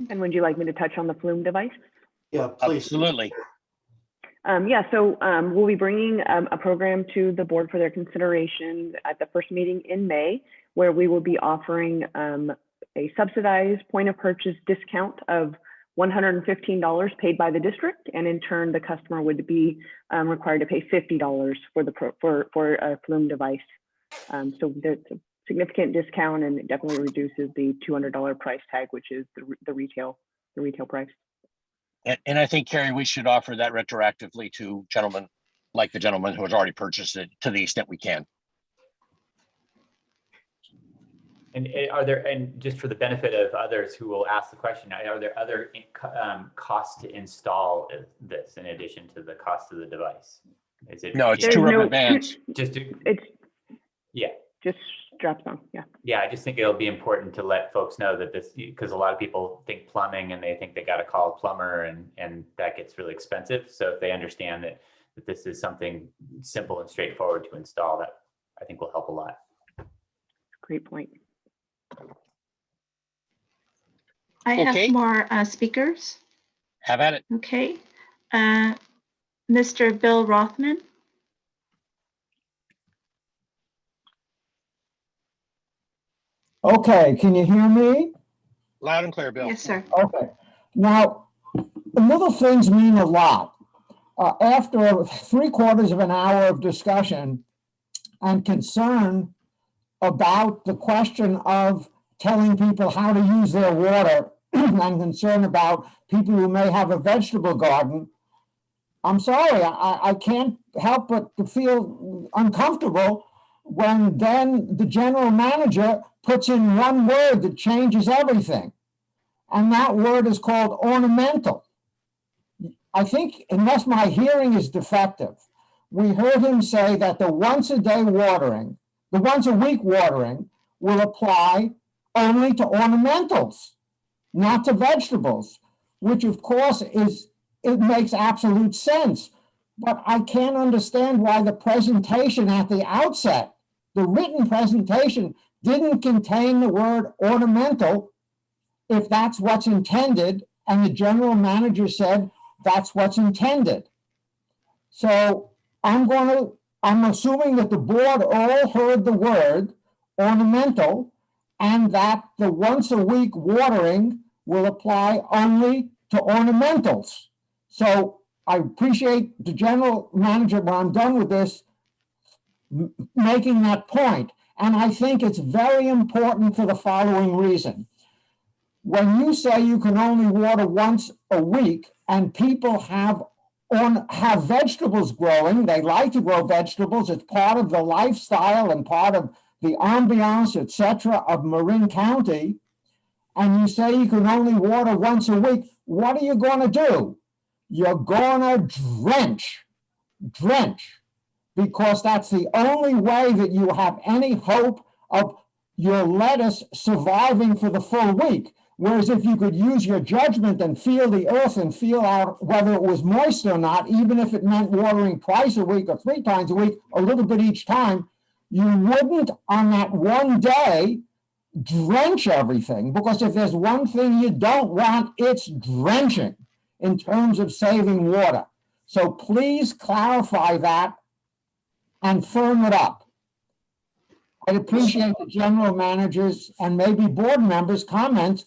S11: And would you like me to touch on the flume device?
S7: Yeah, please.
S2: Absolutely.
S11: Yeah, so we'll be bringing a program to the board for their consideration at the first meeting in May, where we will be offering a subsidized point of purchase discount of $115 paid by the district, and in turn, the customer would be required to pay $50 for a flume device. So there's a significant discount, and it definitely reduces the $200 price tag, which is the retail price.
S2: And I think, Carrie, we should offer that retroactively to gentlemen, like the gentleman who has already purchased it, to the extent we can.
S5: And are there, and just for the benefit of others who will ask the question, are there other costs to install this in addition to the cost of the device? Is it?
S2: No, it's two rubber bands.
S5: Yeah.
S11: Just straps on, yeah.
S5: Yeah, I just think it'll be important to let folks know that this, because a lot of people think plumbing and they think they got to call a plumber, and that gets really expensive. So if they understand that this is something simple and straightforward to install, that I think will help a lot.
S11: Great point.
S1: I have more speakers.
S2: Have at it.
S1: Okay. Mr. Bill Rothman.
S6: Okay, can you hear me?
S2: Loud and clear, Bill.
S1: Yes, sir.
S6: Okay. Now, little things mean a lot. After 3/4 of an hour of discussion and concern about the question of telling people how to use their water and concern about people who may have a vegetable garden, I'm sorry, I can't help but to feel uncomfortable when then the general manager puts in one word that changes everything. And that word is called ornamental. I think, unless my hearing is defective, we heard him say that the once a week watering will apply only to ornamentals, not to vegetables, which of course it makes absolute sense. But I can't understand why the presentation at the outset, the written presentation, didn't contain the word ornamental if that's what's intended, and the general manager said that's what's intended. So I'm assuming that the board all heard the word ornamental and that the once a week watering will apply only to ornamentals. So I appreciate the general manager, when I'm done with this, making that point. And I think it's very important for the following reason. When you say you can only water once a week and people have vegetables growing, they like to grow vegetables, it's part of the lifestyle and part of the ambiance, etc., of Marin County, and you say you can only water once a week, what are you going to do? You're going to drench, because that's the only way that you have any hope of your lettuce surviving for the full week. Whereas if you could use your judgment and feel the earth and feel out whether it was moist or not, even if it meant watering twice a week or 3 times a week, a little bit each time, you wouldn't on that one day drench everything. Because if there's one thing you don't want, it's drenching in terms of saving water. So please clarify that and firm it up. I'd appreciate the general managers and maybe board members' comments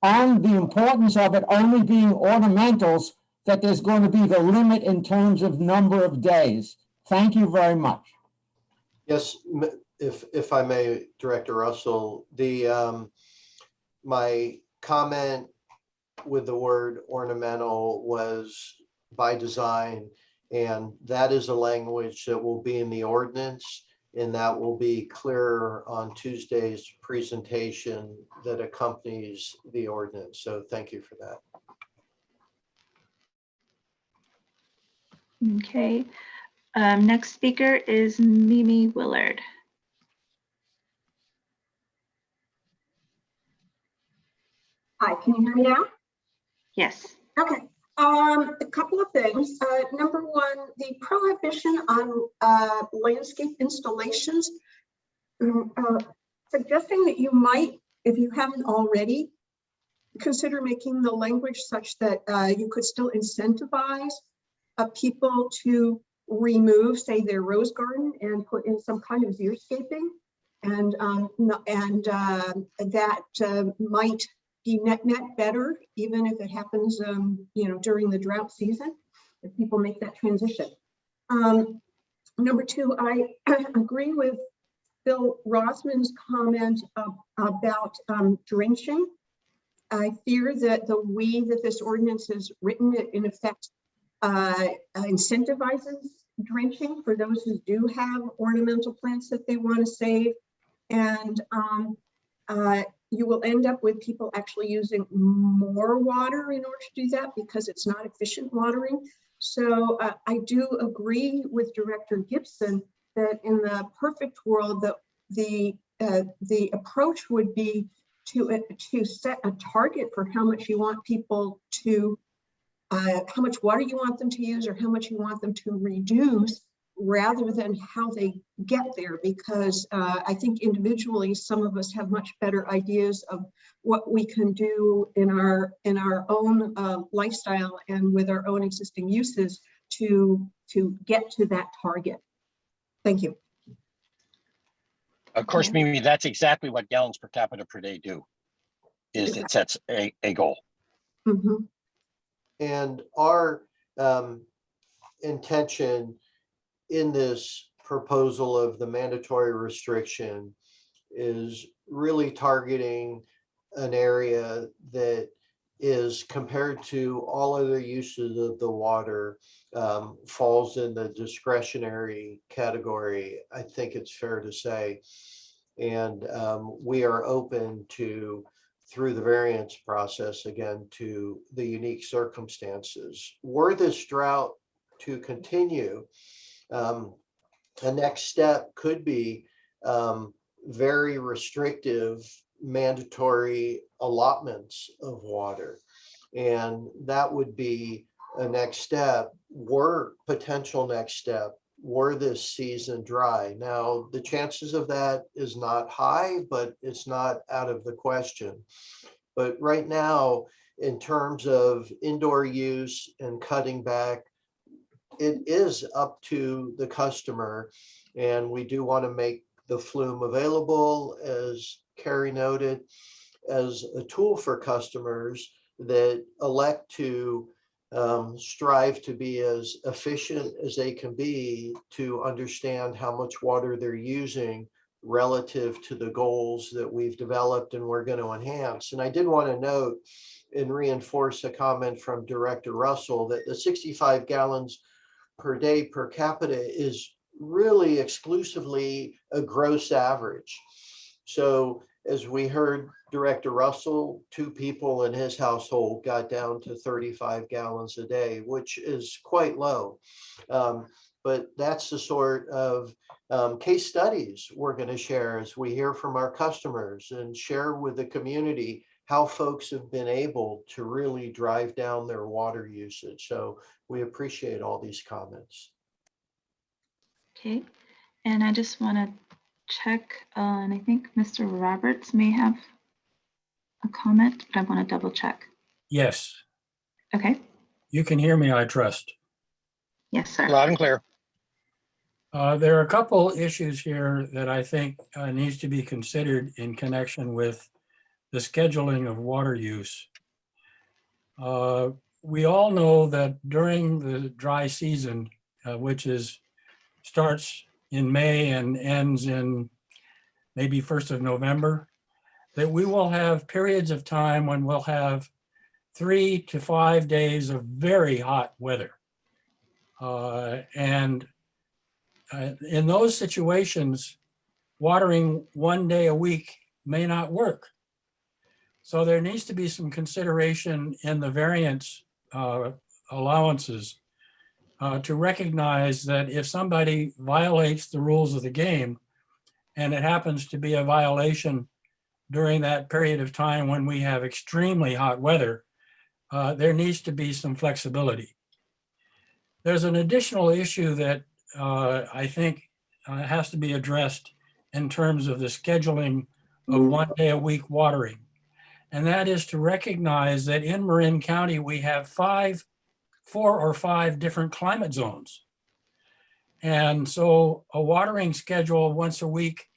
S6: on the importance of it only being ornamentals, that there's going to be the limit in terms of number of days. Thank you very much.
S7: Yes, if I may, Director Russell, my comment with the word ornamental was by design, and that is a language that will be in the ordinance, and that will be clearer on Tuesday's presentation that accompanies the ordinance. So thank you for that.
S1: Okay. Next speaker is Mimi Willard.
S13: Hi, can you hear me now?
S1: Yes.
S13: Okay. A couple of things. Number one, the prohibition on landscape installations, suggesting that you might, if you haven't already, consider making the language such that you could still incentivize people to remove, say, their rose garden and put in some kind of xeriscaping, and that might be net better, even if it happens, during the drought season, if people make that transition. Number two, I agree with Bill Rossman's comment about drenching. I fear that the way that this ordinance is written, it in effect incentivizes drenching for those who do have ornamental plants that they want to save. And you will end up with people actually using more water in order to do that because it's not efficient watering. So I do agree with Director Gibson that in the perfect world, that the approach would be to set a target for how much you want people to, how much water you want them to use or how much you want them to reduce, rather than how they get there, because I think individually some of us have much better ideas of what we can do in our own lifestyle and with our own existing uses to get to that target. Thank you.
S2: Of course, Mimi, that's exactly what gallons per capita per day do, is it sets a goal.
S13: Mm-hmm.
S7: And our intention in this proposal of the mandatory restriction is really targeting an area that is compared to all other uses of the water, falls in the discretionary category, I think it's fair to say. And we are open to, through the variance process, again, to the unique circumstances. Were this drought to continue, a next step could be very restrictive mandatory allotments of water. And that would be a next step, potential next step, were this season dry. Now, the chances of that is not high, but it's not out of the question. But right now, in terms of indoor use and cutting back, it is up to the customer. And we do want to make the flume available, as Carrie noted, as a tool for customers that elect to strive to be as efficient as they can be to understand how much water they're using relative to the goals that we've developed and we're going to enhance. And I did want to note and reinforce a comment from Director Russell that the 65 gallons per day per capita is really exclusively a gross average. So as we heard Director Russell, 2 people in his household got down to 35 gallons a day, which is quite low. But that's the sort of case studies we're going to share as we hear from our customers and share with the community how folks have been able to really drive down their water usage. So we appreciate all these comments.
S1: Okay, and I just want to check on, I think Mr. Roberts may have a comment, but I want to double check.
S4: Yes,
S1: Okay,
S4: you can hear me, I trust.
S1: yes, sir.
S2: Loud and clear.
S4: There are a couple issues here that I think needs to be considered in connection with the scheduling of water use. We all know that during the dry season, which starts in May and ends in maybe 1st of November, that we will have periods of time when we'll have 3 to 5 days of very hot weather. And in those situations, watering 1 day a week may not work. So there needs to be some consideration in the variance allowances to recognize that if somebody violates the rules of the game, and it happens to be a violation during that period of time when we have extremely hot weather, there needs to be some flexibility. There's an additional issue that I think has to be addressed in terms of the scheduling of 1 day a week watering. And that is to recognize that in Marin County, we have 4 or 5 different climate zones. And so a watering schedule once a week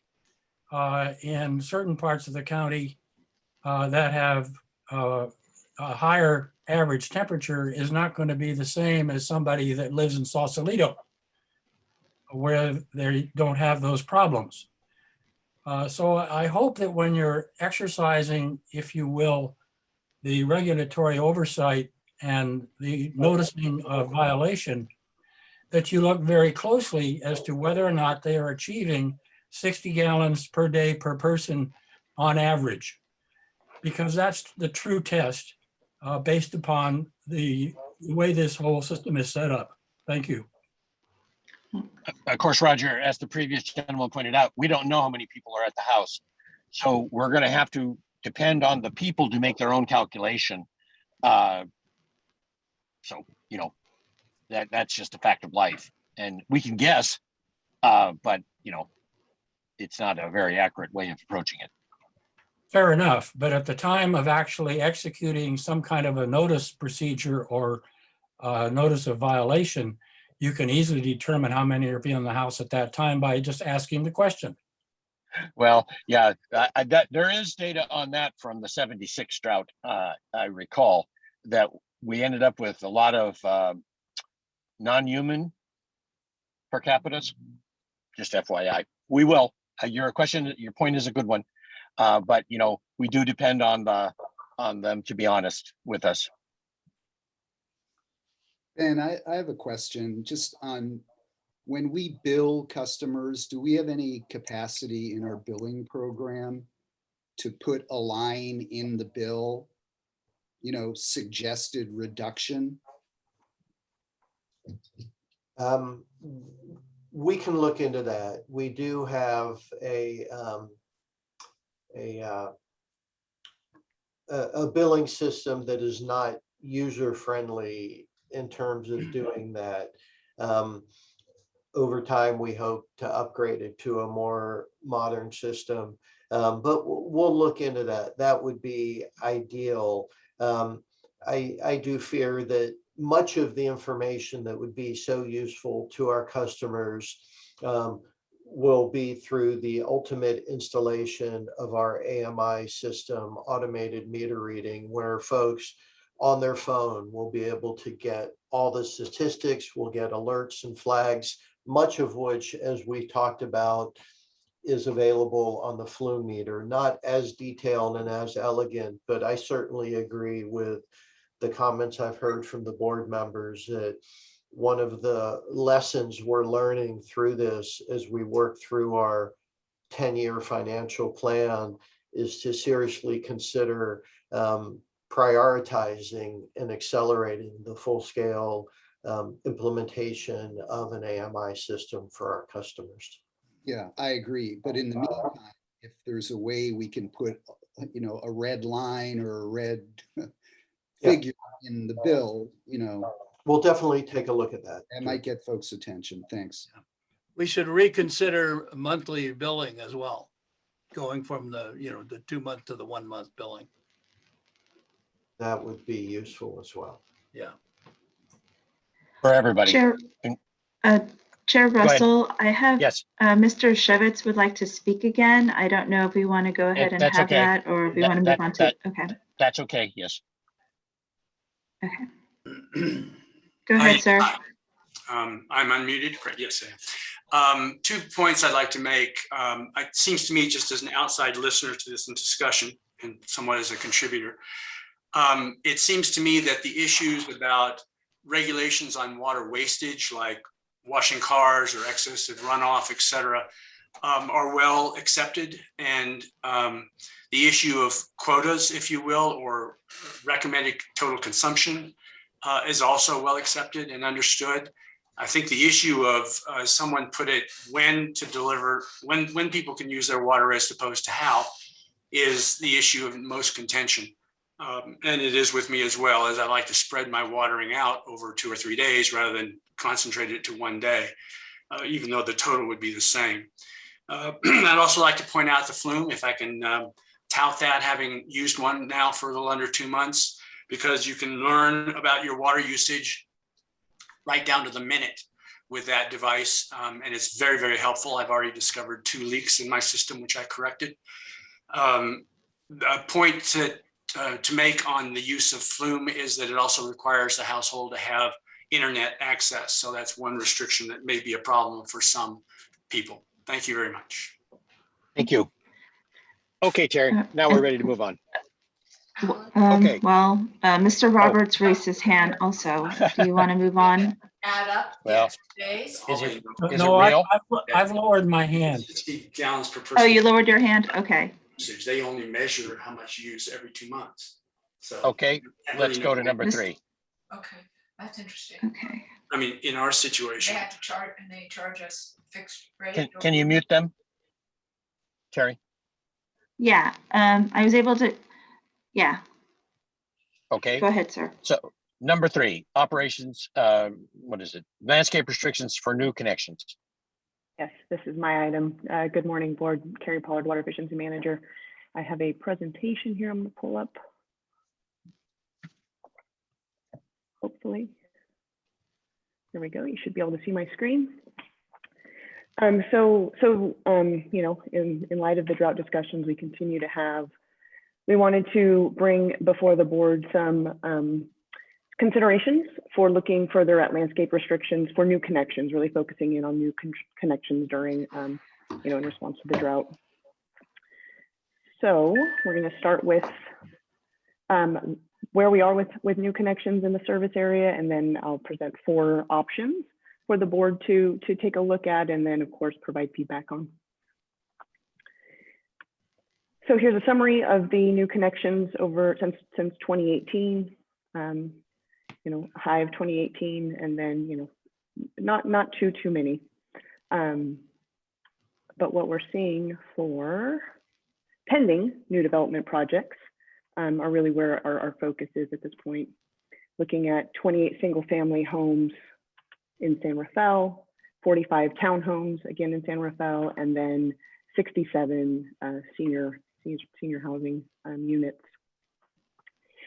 S4: in certain parts of the county that have a higher average temperature is not going to be the same as somebody that lives in Sausalito, where they don't have those problems. So I hope that when you're exercising, if you will, the regulatory oversight and the noticing of violation, that you look very closely as to whether or not they are achieving 60 gallons per day per person on average, because that's the true test based upon the way this whole system is set up. Thank you.
S2: Of course, Roger, as the previous gentleman pointed out, we don't know how many people are at the house. So we're going to have to depend on the people to make their own calculation. So, you know, that's just a fact of life. And we can guess, but, you know, it's not a very accurate way of approaching it.
S4: Fair enough. But at the time of actually executing some kind of a notice procedure or notice of violation, you can easily determine how many are in the house at that time by just asking the question.
S2: Well, yeah, there is data on that from the 76 drought. I recall that we ended up with a lot of non-human per capitas. Just FYI, we will. Your point is a good one. But you know, we do depend on the on them, to be honest with us.
S3: And I have a question just on when we bill customers, do we have any capacity in our billing program to put a line in the bill, you know, suggested reduction?
S7: We can look into that. We do have a billing system that is not user-friendly in terms of doing that. Over time, we hope to upgrade it to a more modern system, but we'll look into that. That would be ideal. I do fear that much of the information that would be so useful to our customers will be through the ultimate installation of our AMI system, automated meter reading, where folks on their phone will be able to get all the statistics, will get alerts and flags, much of which, as we talked about, is available on the flume meter, not as detailed and as elegant, but I certainly agree with the comments I've heard from the board members that one of the lessons we're learning through this as we work through our 10-year financial plan is to seriously consider prioritizing and accelerating the full-scale implementation of an AMI system for our customers.
S3: Yeah, I agree. But in the meantime, if there's a way we can put, you know, a red line or a red figure in the bill, you know.
S7: We'll definitely take a look at that.
S3: That might get folks' attention. Thanks.
S8: We should reconsider monthly billing as well, going from the, you know, the 2-month to the 1-month billing.
S7: That would be useful as well.
S8: Yeah.
S2: For everybody.
S1: Chair Russell, I have
S2: Yes.
S1: Mr. Shevitz would like to speak again. I don't know if we want to go ahead and
S2: That's
S1: have
S2: okay.
S1: that, or if we want to move on to, okay.
S2: That's okay, yes.
S1: Okay. Go ahead, sir.
S12: I'm unmuted, correct? Yes, I am. 2 points I'd like to make. It seems to me, just as an outside listener to this discussion and somewhat as a contributor, it seems to me that the issues about regulations on water wastage, like washing cars or excessive runoff, et cetera, are well accepted. And the issue of quotas, if you will, or recommended total consumption is also well accepted and understood. I think the issue of, someone put it, when to deliver, when people can use their water as opposed to how, is the issue of most contention. And it is with me as well, as I like to spread my watering out over 2 or 3 days rather than concentrate it to one day, even though the total would be the same. I'd also like to point out the flume, if I can tout that, having used one now for a little under 2 months, because you can learn about your water usage right down to the minute with that device. And it's very, very helpful. I've already discovered 2 leaks in my system, which I corrected. A point to make on the use of flume is that it also requires the household to have internet access. So that's one restriction that may be a problem for some people. Thank you very much.
S2: Thank you. Okay, Terry, now we're ready to move on.
S1: Okay. Well, Mr. Roberts raised his hand also. Do you want to move on?
S14: Add up.
S2: Well,
S14: days.
S2: is it
S4: No,
S2: real?
S4: I've lowered my hand.
S12: 60 gallons per person.
S1: Oh, you lowered your hand? Okay.
S12: Usage. They only measure how much you use every 2 months. So
S2: Okay, let's go to number 3.
S14: Okay, that's interesting.
S1: Okay.
S12: I mean, in our
S14: They
S12: situation,
S14: have to charge, and they charge us fixed rate.
S2: Can you mute them? Terry?
S1: Yeah, I was able to, yeah,
S2: Okay,
S1: go ahead, sir.
S2: so number 3, operations, what is it? Landscape restrictions for new connections.
S11: Yes, this is my item. Good morning, board. Carrie Pollard, Water Efficiency Manager. I have a presentation here I'm going to pull up. Hopefully. There we go. You should be able to see my screen. You know, in light of the drought discussions we continue to have, we wanted to bring before the board some considerations for looking further at landscape restrictions for new connections, really focusing in on new connections during, you know, in response to the drought. So we're going to start with where we are with new connections in the service area, and then I'll present 4 options for the board to take a look at, and then of course provide feedback on. So here's a summary of the new connections over since 2018. You know, high of 2018, and then, you know, not too many. But what we're seeing for pending new development projects are really where our focus is at this point. Looking at 28 single family homes in San Rafael, 45 townhomes again in San Rafael, and then 67 senior housing units.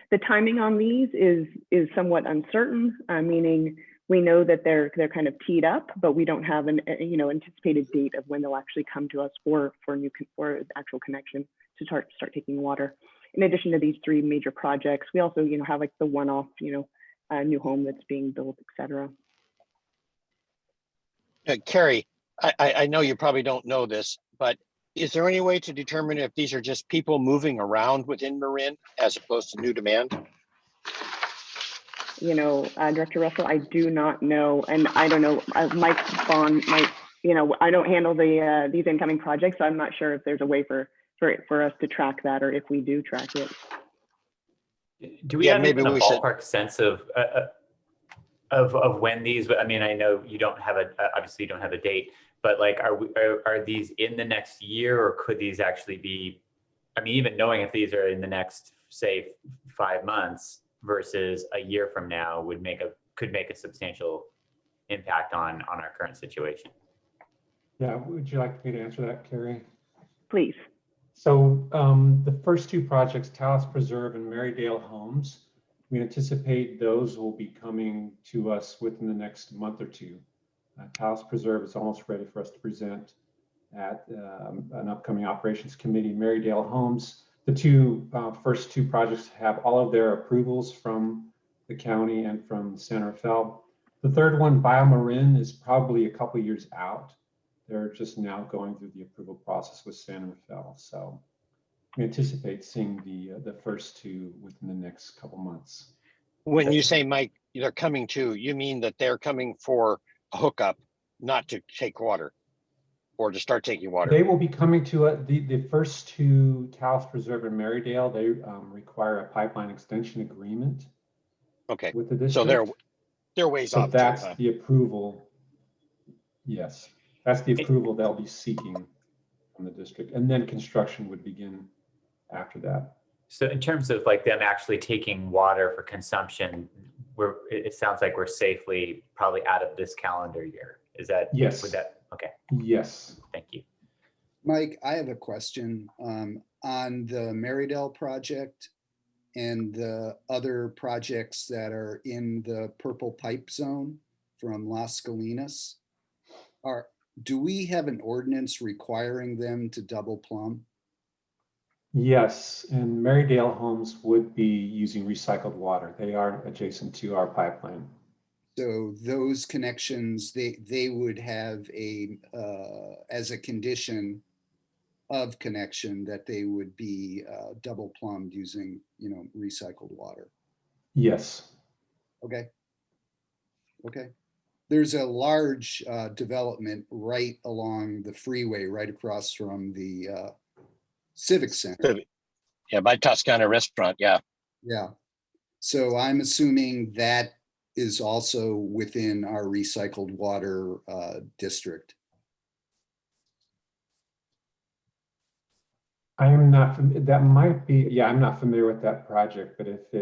S11: The timing on these is somewhat uncertain, meaning we know that they're kind of teed up, but we don't have an anticipated date of when they'll actually come to us for actual connection to start taking water. In addition to these 3 major projects, we also have like the one-off new home that's being built, et cetera.
S2: Carrie, I know you probably don't know this, but is there any way to determine if these are just people moving around within Marin as opposed to new demand?
S11: Director Russell, I do not know, and I don't know. Mike Bond might, I don't handle these incoming projects, so I'm not sure if there's a way for us to track that, or if we do track it.
S5: Do we have maybe a ballpark sense of when these? I mean, I know you don't have obviously you don't have a date. But like, are these in the next year, or could these actually be? I mean, even knowing if these are in the next, say, 5 months versus a year from now could make a substantial impact on our current situation.
S15: Yeah, would you like me to answer that, Carrie?
S11: Please.
S15: So the first 2 projects, Taos Preserve and Marydale Homes, we anticipate those will be coming to us within the next month or 2. Taos Preserve is almost ready for us to present at an upcoming operations committee. Marydale Homes, the first two projects have all of their approvals from the county and from San Rafael. The third one, Marin, is probably a couple years out. They're just now going through the approval process with San Rafael. So we anticipate seeing the first 2 within the next couple months.
S2: When you say, Mike, they're coming to, you mean that they're coming for a hookup, not to take water or to start taking water?
S15: They will be coming to the first 2, Taos Preserve and Marydale. They require a pipeline extension agreement.
S2: Okay,
S15: with the district.
S2: So they're ways off.
S15: That's the approval. Yes, that's the approval they'll be seeking from the district, and then construction would begin after that.
S5: So in terms of like them actually taking water for consumption, it sounds like we're safely probably out of this calendar year. Is that?
S15: Yes.
S5: Okay.
S15: Yes.
S5: Thank you.
S3: Mike, I have a question on the Marydale project and the other projects that are in the purple pipe zone from Las Colinas. Do we have an ordinance requiring them to double plumb?
S15: Yes, and Marydale Homes would be using recycled water. They are adjacent to our pipeline.
S3: So those connections, they would have as a condition of connection that they would be double plumbed using, recycled water.
S15: Yes.
S3: Okay. Okay. There's a large development right along the freeway, right across from the Civic Center.
S2: Yeah, by Toscana Restaurant. Yeah.
S3: Yeah. So I'm assuming that is also within our recycled water district.
S15: I am not, that might be, yeah, I'm not familiar with that project, but if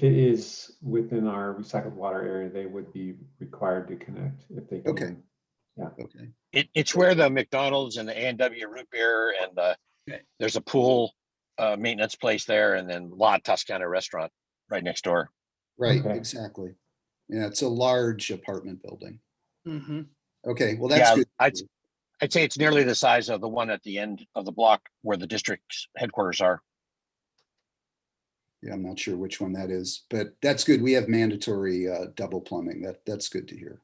S15: it is within our recycled water area, they would be required to connect if they can.
S3: Okay.
S15: Yeah.
S3: Okay.
S2: It's where the McDonald's and the A&W root beer and there's a pool maintenance place there, and then La Toscana Restaurant right next door.
S3: Right,
S15: Okay.
S3: exactly. Yeah, it's a large apartment building.
S8: Mm-hmm.
S3: Okay, well, that's good.
S2: I'd say it's nearly the size of the one at the end of the block where the district's headquarters are.
S3: Yeah, I'm not sure which one that is, but that's good. We have mandatory double plumbing. That's good to hear.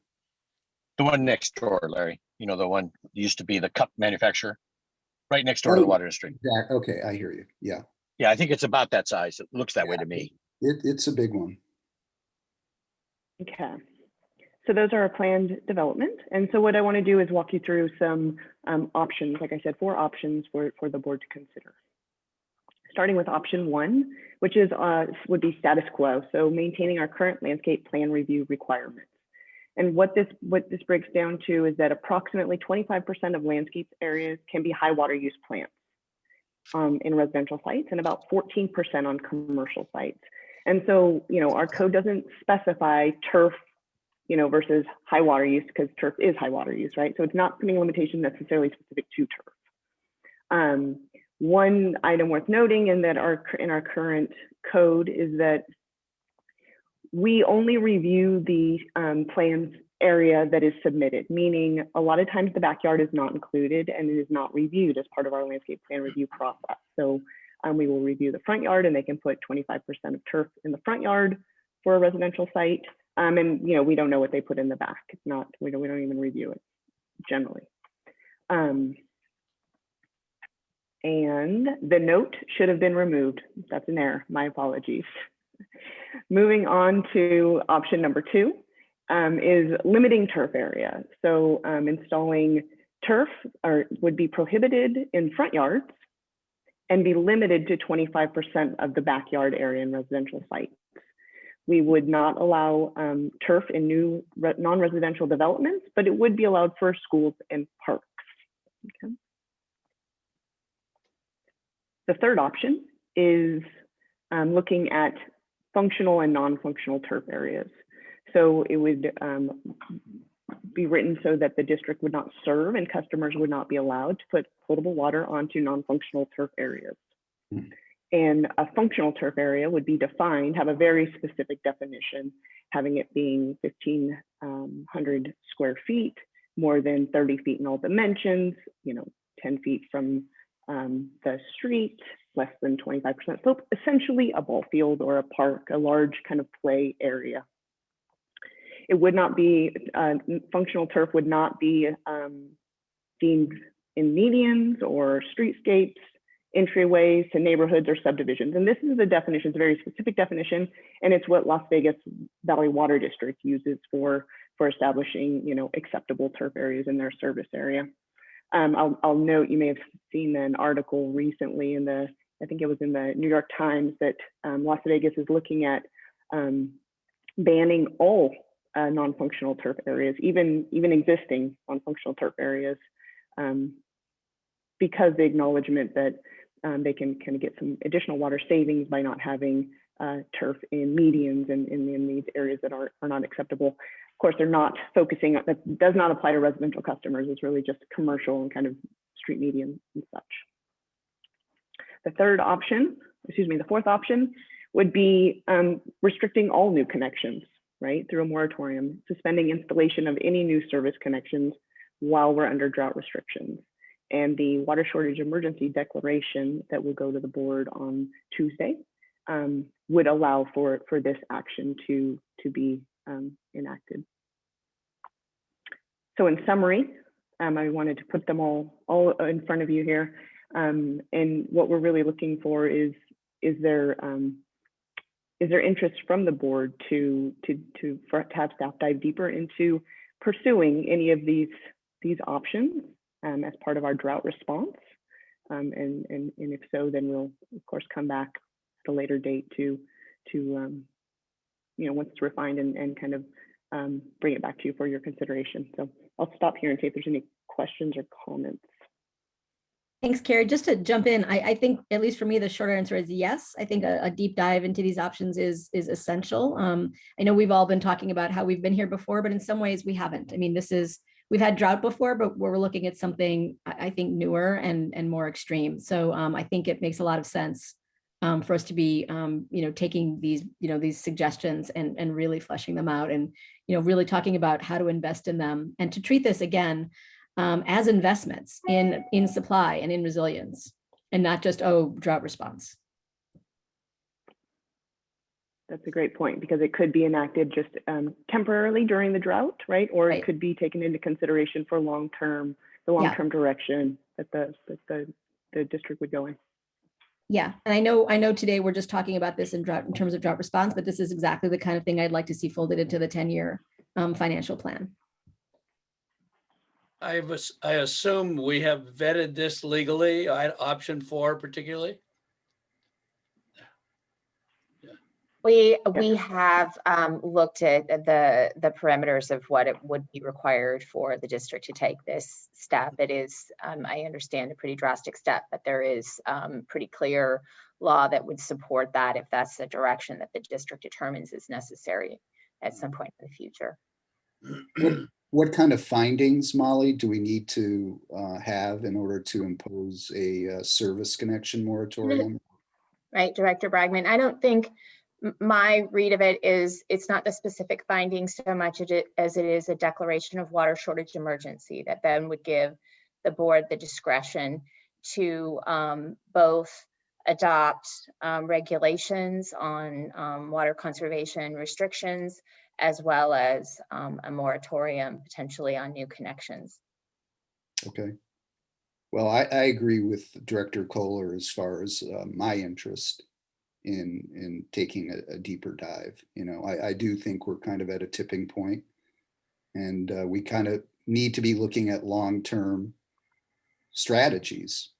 S2: The one next door, Larry. The one used to be the cup manufacturer, right next door to the water district.
S3: Yeah, okay, I hear you. Yeah.
S2: Yeah, I think it's about that size. It looks that way to me.
S3: It's a big one.
S11: Okay. So those are our planned development. And so what I want to do is walk you through some options, like I said, 4 options for the board to consider. Starting with option 1, which is would be status quo. So maintaining our current landscape plan review requirements. And what this breaks down to is that approximately 25% of landscape areas can be high water use plants in residential sites and about 14% on commercial sites. And so, our code doesn't specify turf, versus high water use, because turf is high water use, right? So it's not putting a limitation necessarily specific to turf. One item worth noting in our current code is that we only review the plans area that is submitted, meaning a lot of times the backyard is not included and it is not reviewed as part of our landscape plan review process. So we will review the front yard, and they can put 25% of turf in the front yard for a residential site. And we don't know what they put in the back. It's not, we don't even review it generally. And the note should have been removed. That's an error, my apologies. Moving on to option number 2 is limiting turf area. So installing turf would be prohibited in front yards and be limited to 25% of the backyard area in residential sites. We would not allow turf in new non-residential developments, but it would be allowed for schools and parks. Okay. The third option is looking at functional and non-functional turf areas. So it would be written so that the district would not serve and customers would not be allowed to put potable water onto non-functional turf areas. And a functional turf area would be defined, have a very specific definition, having it being 1,500 square feet, more than 30 feet in all dimensions, 10 feet from the street, less than 25% slope, essentially a ball field or a park, a large kind of play area. It would not be, functional turf would not be deemed in medians or streetscapes, entryways to neighborhoods or subdivisions. And this is the definition, it's a very specific definition, and it's what Las Vegas Valley Water District uses for establishing, acceptable turf areas in their service area. I'll note, you may have seen an article recently I think it was in the New York Times, that Las Vegas is looking at banning all non-functional turf areas, even existing non-functional turf areas, because the acknowledgement that they can kind of get some additional water savings by not having turf in medians and in these areas that are not acceptable. Of course, they're not focusing, that does not apply to residential customers. It's really just commercial and kind of street medians and such. The fourth option would be restricting all new connections, right, through a moratorium, suspending installation of any new service connections while we're under drought restrictions. And the water shortage emergency declaration that will go to the board on Tuesday would allow for this action to be enacted. So in summary, I wanted to put them all in front of you here. And what we're really looking for is there interest from the board to have staff dive deeper into pursuing any of these options as part of our drought response, and if so, then we'll of course come back at a later date to once it's refined and kind of bring it back to you for your consideration. So I'll stop here and see if there's any questions or comments.
S9: Thanks, Carrie. Just to jump in, I think, at least for me, the short answer is yes. I think a deep dive into these options is essential. I know we've all been talking about how we've been here before, but in some ways we haven't. I mean, we've had drought before, but we're looking at something, I think, newer and more extreme. So I think it makes a lot of sense for us to be, taking these suggestions and really fleshing them out and, really talking about how to invest in them and to treat this again as investments in supply and in resilience, and not just, drought response.
S11: That's a great point, because it could be enacted just temporarily during the drought, right? Or it could be taken into consideration for the long-term direction that the district would go in.
S9: Yeah, and I know today we're just talking about this in drought, in terms of drought response, but this is exactly the kind of thing I'd like to see folded into the 10-year financial plan.
S8: I assume we have vetted this legally, option 4 particularly.
S16: We have looked at the parameters of what it would be required for the district to take this step. It is, I understand, a pretty drastic step, but there is pretty clear law that would support that if that's the direction that the district determines is necessary at some point in the future.
S3: What kind of findings, Molly, do we need to have in order to impose a service connection moratorium?
S16: Right, Director Bragman. I don't think my read of it is it's not the specific findings so much as it is a declaration of water shortage emergency that then would give the board the discretion to both adopt regulations on water conservation restrictions, as well as a moratorium potentially on new connections.
S3: Okay. Well, I agree with Director Kohler as far as my interest in taking a deeper dive. You know, I do think we're kind of at a tipping point, and we kind of need to be looking at long-term strategies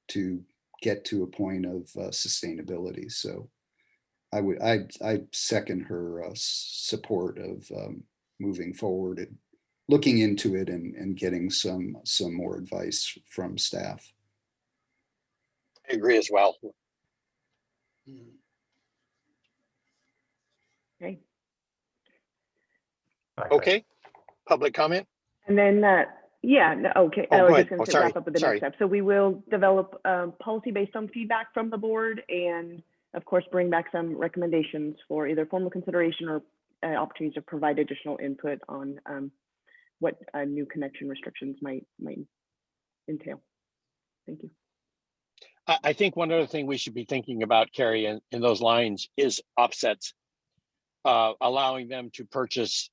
S3: to get to a point of sustainability. So I second her support of moving forward and looking into it and getting some more advice from staff.
S2: I agree as well.
S11: Okay.
S2: Okay, public comment?
S11: And then, yeah, no, okay.
S2: Oh,
S11: I
S2: go
S11: was
S2: ahead.
S11: just going
S2: Oh,
S11: to
S2: sorry.
S11: wrap up with the
S2: Sorry.
S11: next step. So we will develop policy based on feedback from the board, and of course, bring back some recommendations for either formal consideration or opportunities to provide additional input on what new connection restrictions might entail. Thank you.
S2: I think one other thing we should be thinking about, Carrie, in those lines is offsets, allowing them to purchase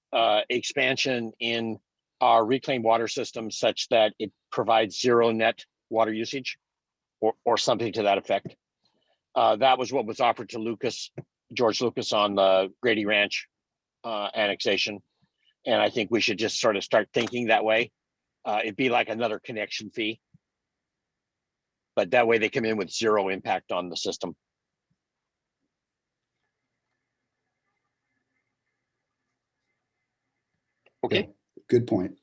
S2: expansion in our reclaimed water system such that it provides zero net water usage or something to that effect. That was what was offered to George Lucas on the Grady Ranch annexation. And I think we should just sort of start thinking that way. It'd be like another connection fee. But that way they come in with zero impact on the system. Okay.
S3: Yeah, good point.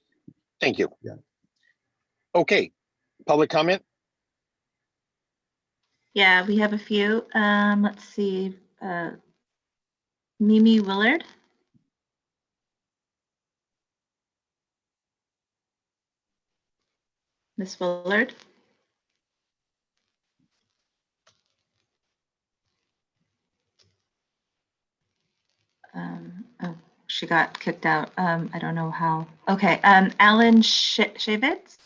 S2: Thank you.
S3: Yeah.
S2: Okay, public comment?
S1: Yeah, we have a few. Let's see. Mimi Willard. Miss Willard. Oh, she got kicked out. I don't know how. Okay, Alan Shavitz.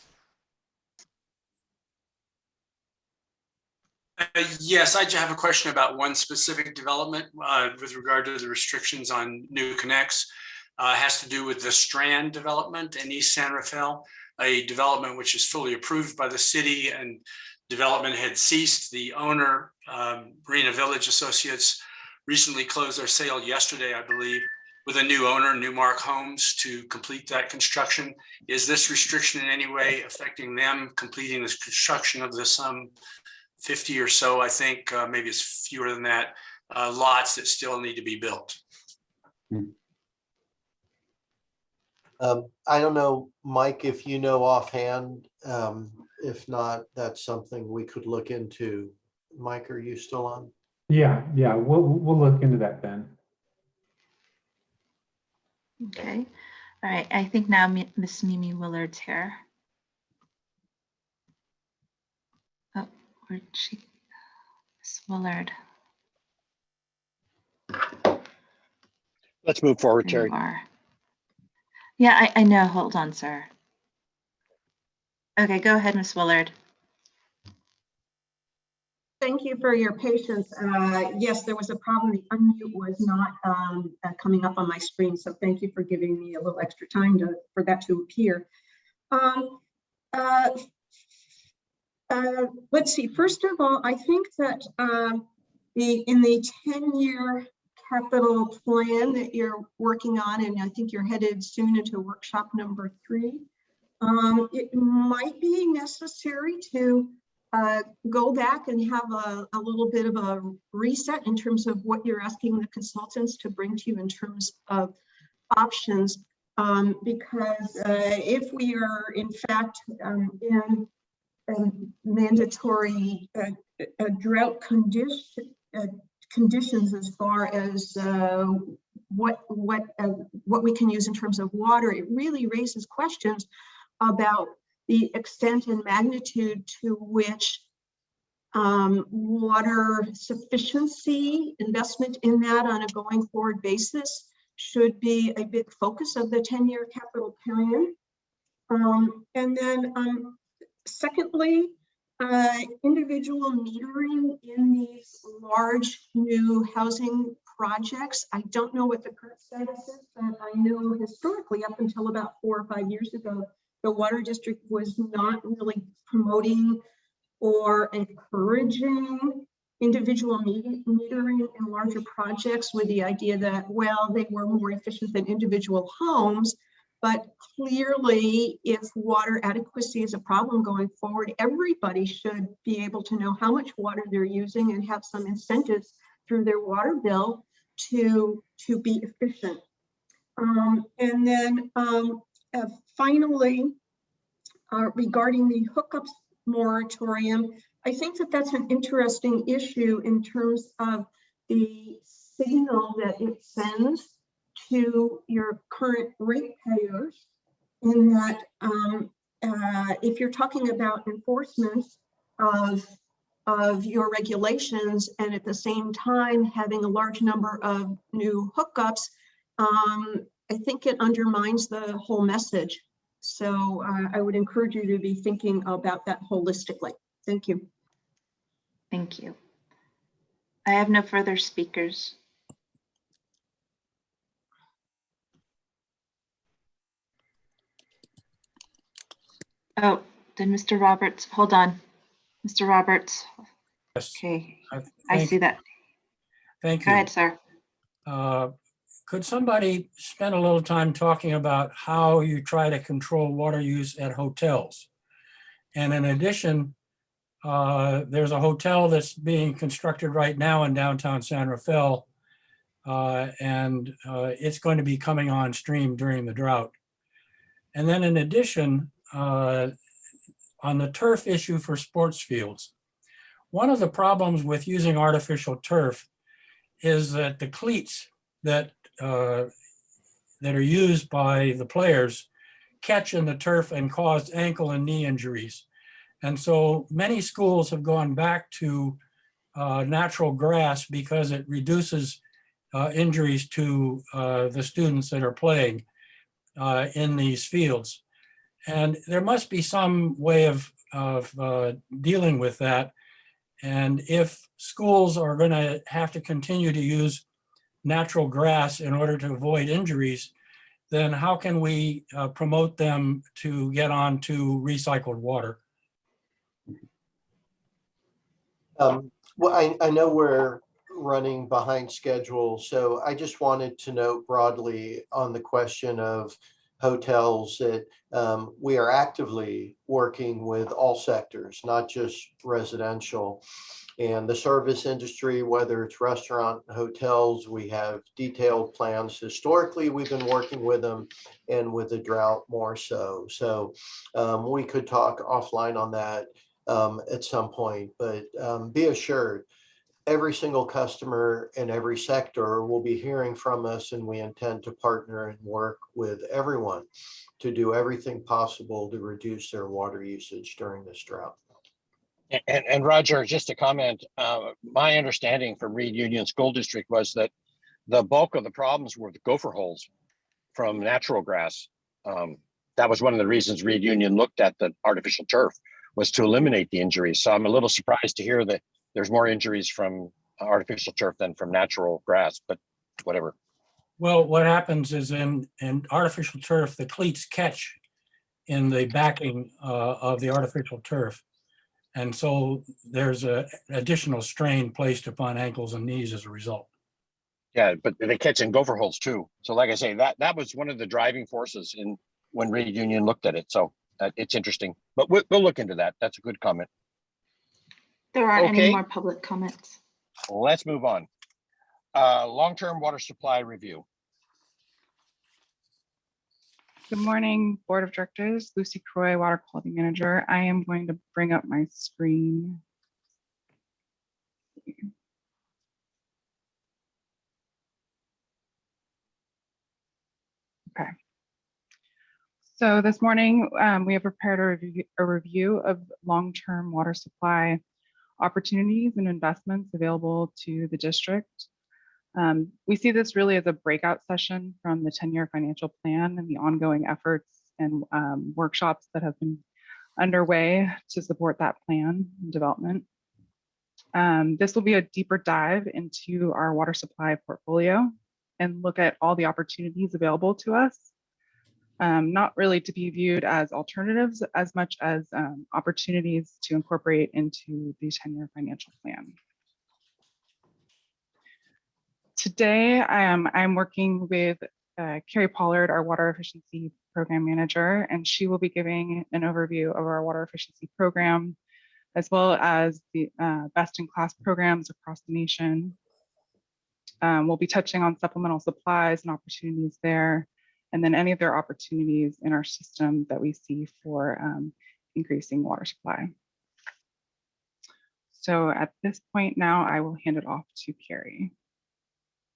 S12: Yes, I just have a question about one specific development with regard to the restrictions on new connects. Has to do with the Strand development in East San Rafael, a development which is fully approved by the city, and development had ceased. The owner, Marina Village Associates, recently closed their sale yesterday, I believe, with a new owner, Newmark Homes, to complete that construction. Is this restriction in any way affecting them completing this construction of the 50 or so, I think, maybe it's fewer than that, lots that still need to be built?
S7: I don't know, Mike, if you know offhand. If not, that's something we could look into. Mike, are you still on?
S15: Yeah, we'll look into that, Ben.
S1: Okay. All right. I think now Miss Mimi Willard's here. Oh, where'd she? Miss Willard.
S2: Let's move forward,
S1: There
S2: Terry.
S1: you are. Yeah, I know. Hold on, sir. Okay, go ahead, Miss Willard.
S13: Thank you for your patience. Yes, there was a problem. The unmute was not coming up on my screen. So thank you for giving me a little extra time for that to appear. let's see, first of all, I think that in the 10-year capital plan that you're working on, and I think you're headed soon into workshop number 3, it might be necessary to go back and have a little bit of a reset in terms of what you're asking the consultants to bring to you in terms of options. Because if we are in fact in mandatory drought conditions as far as what we can use in terms of water, it really raises questions about the extent and magnitude to which water sufficiency, investment in that on a going forward basis should be a big focus of the 10-year capital plan. And then secondly, individual metering in these large new housing projects. I don't know what the current status is, but I know historically up until about 4 or 5 years ago, the water district was not really promoting or encouraging individual metering in larger projects, with the idea that, well, they were more efficient than individual homes. But clearly, if water adequacy is a problem going forward, everybody should be able to know how much water they're using and have some incentives through their water bill to be efficient. And then finally, regarding the hookups moratorium, I think that that's an interesting issue in terms of the signal that it sends to your current ratepayers, in that if you're talking about enforcement of your regulations and at the same time having a large number of new hookups, I think it undermines the whole message. So I would encourage you to be thinking about that holistically. Thank you.
S1: Thank you. I have no further speakers. Oh, did Mr. Roberts, hold on. Mr. Roberts.
S4: Yes.
S1: Okay, I see that.
S4: Thank you.
S1: Go ahead, sir.
S4: Could somebody spend a little time talking about how you try to control water use at hotels? And in addition, there's a hotel that's being constructed right now in downtown San Rafael, and it's going to be coming on stream during the drought. And then in addition, on the turf issue for sports fields, one of the problems with using artificial turf is that the cleats that are used by the players catch in the turf and cause ankle and knee injuries. And so many schools have gone back to natural grass because it reduces injuries to the students that are playing in these fields. And there must be some way of dealing with that. And if schools are going to have to continue to use natural grass in order to avoid injuries, then how can we promote them to get on to recycled water?
S7: Well, I know we're running behind schedule, so I just wanted to note broadly on the question of hotels that we are actively working with all sectors, not just residential. And the service industry, whether it's restaurant, hotels, we have detailed plans. Historically, we've been working with them, and with the drought more so. So we could talk offline on that at some point, but be assured, every single customer in every sector will be hearing from us, and we intend to partner and work with everyone to do everything possible to reduce their water usage during this drought.
S2: And Roger, just to comment, my understanding from Reed Union School District was that the bulk of the problems were the gopher holes from natural grass. That was one of the reasons Reed Union looked at the artificial turf, was to eliminate the injuries. So I'm a little surprised to hear that there's more injuries from artificial turf than from natural grass, but whatever.
S4: Well, what happens is in artificial turf, the cleats catch in the backing of the artificial turf. And so there's a additional strain placed upon ankles and knees as a result.
S2: Yeah, but they catch in gopher holes too. So like I say, that was one of the driving forces in when Reed Union looked at it. So it's interesting, but we'll look into that. That's a good comment.
S1: There aren't any
S2: Okay.
S1: more public comments.
S2: Let's move on. Long-term water supply review.
S17: Good morning, Board of Directors. Lucy Croy, Water Quality Manager. I am going to bring up my screen. Okay. So this morning, we have prepared a review of long-term water supply opportunities and investments available to the district. We see this really as a breakout session from the 10-year financial plan and the ongoing efforts and workshops that have been underway to support that plan and development. This will be a deeper dive into our water supply portfolio and look at all the opportunities available to us, not really to be viewed as alternatives as much as opportunities to incorporate into the 10-year financial plan. Today, I'm working with Carrie Pollard, our Water Efficiency Program Manager, and she will be giving an overview of our water efficiency program, as well as the best-in-class programs across the nation. We'll be touching on supplemental supplies and opportunities there, and then any other opportunities in our system that we see for increasing water supply. So at this point now, I will hand it off to Carrie.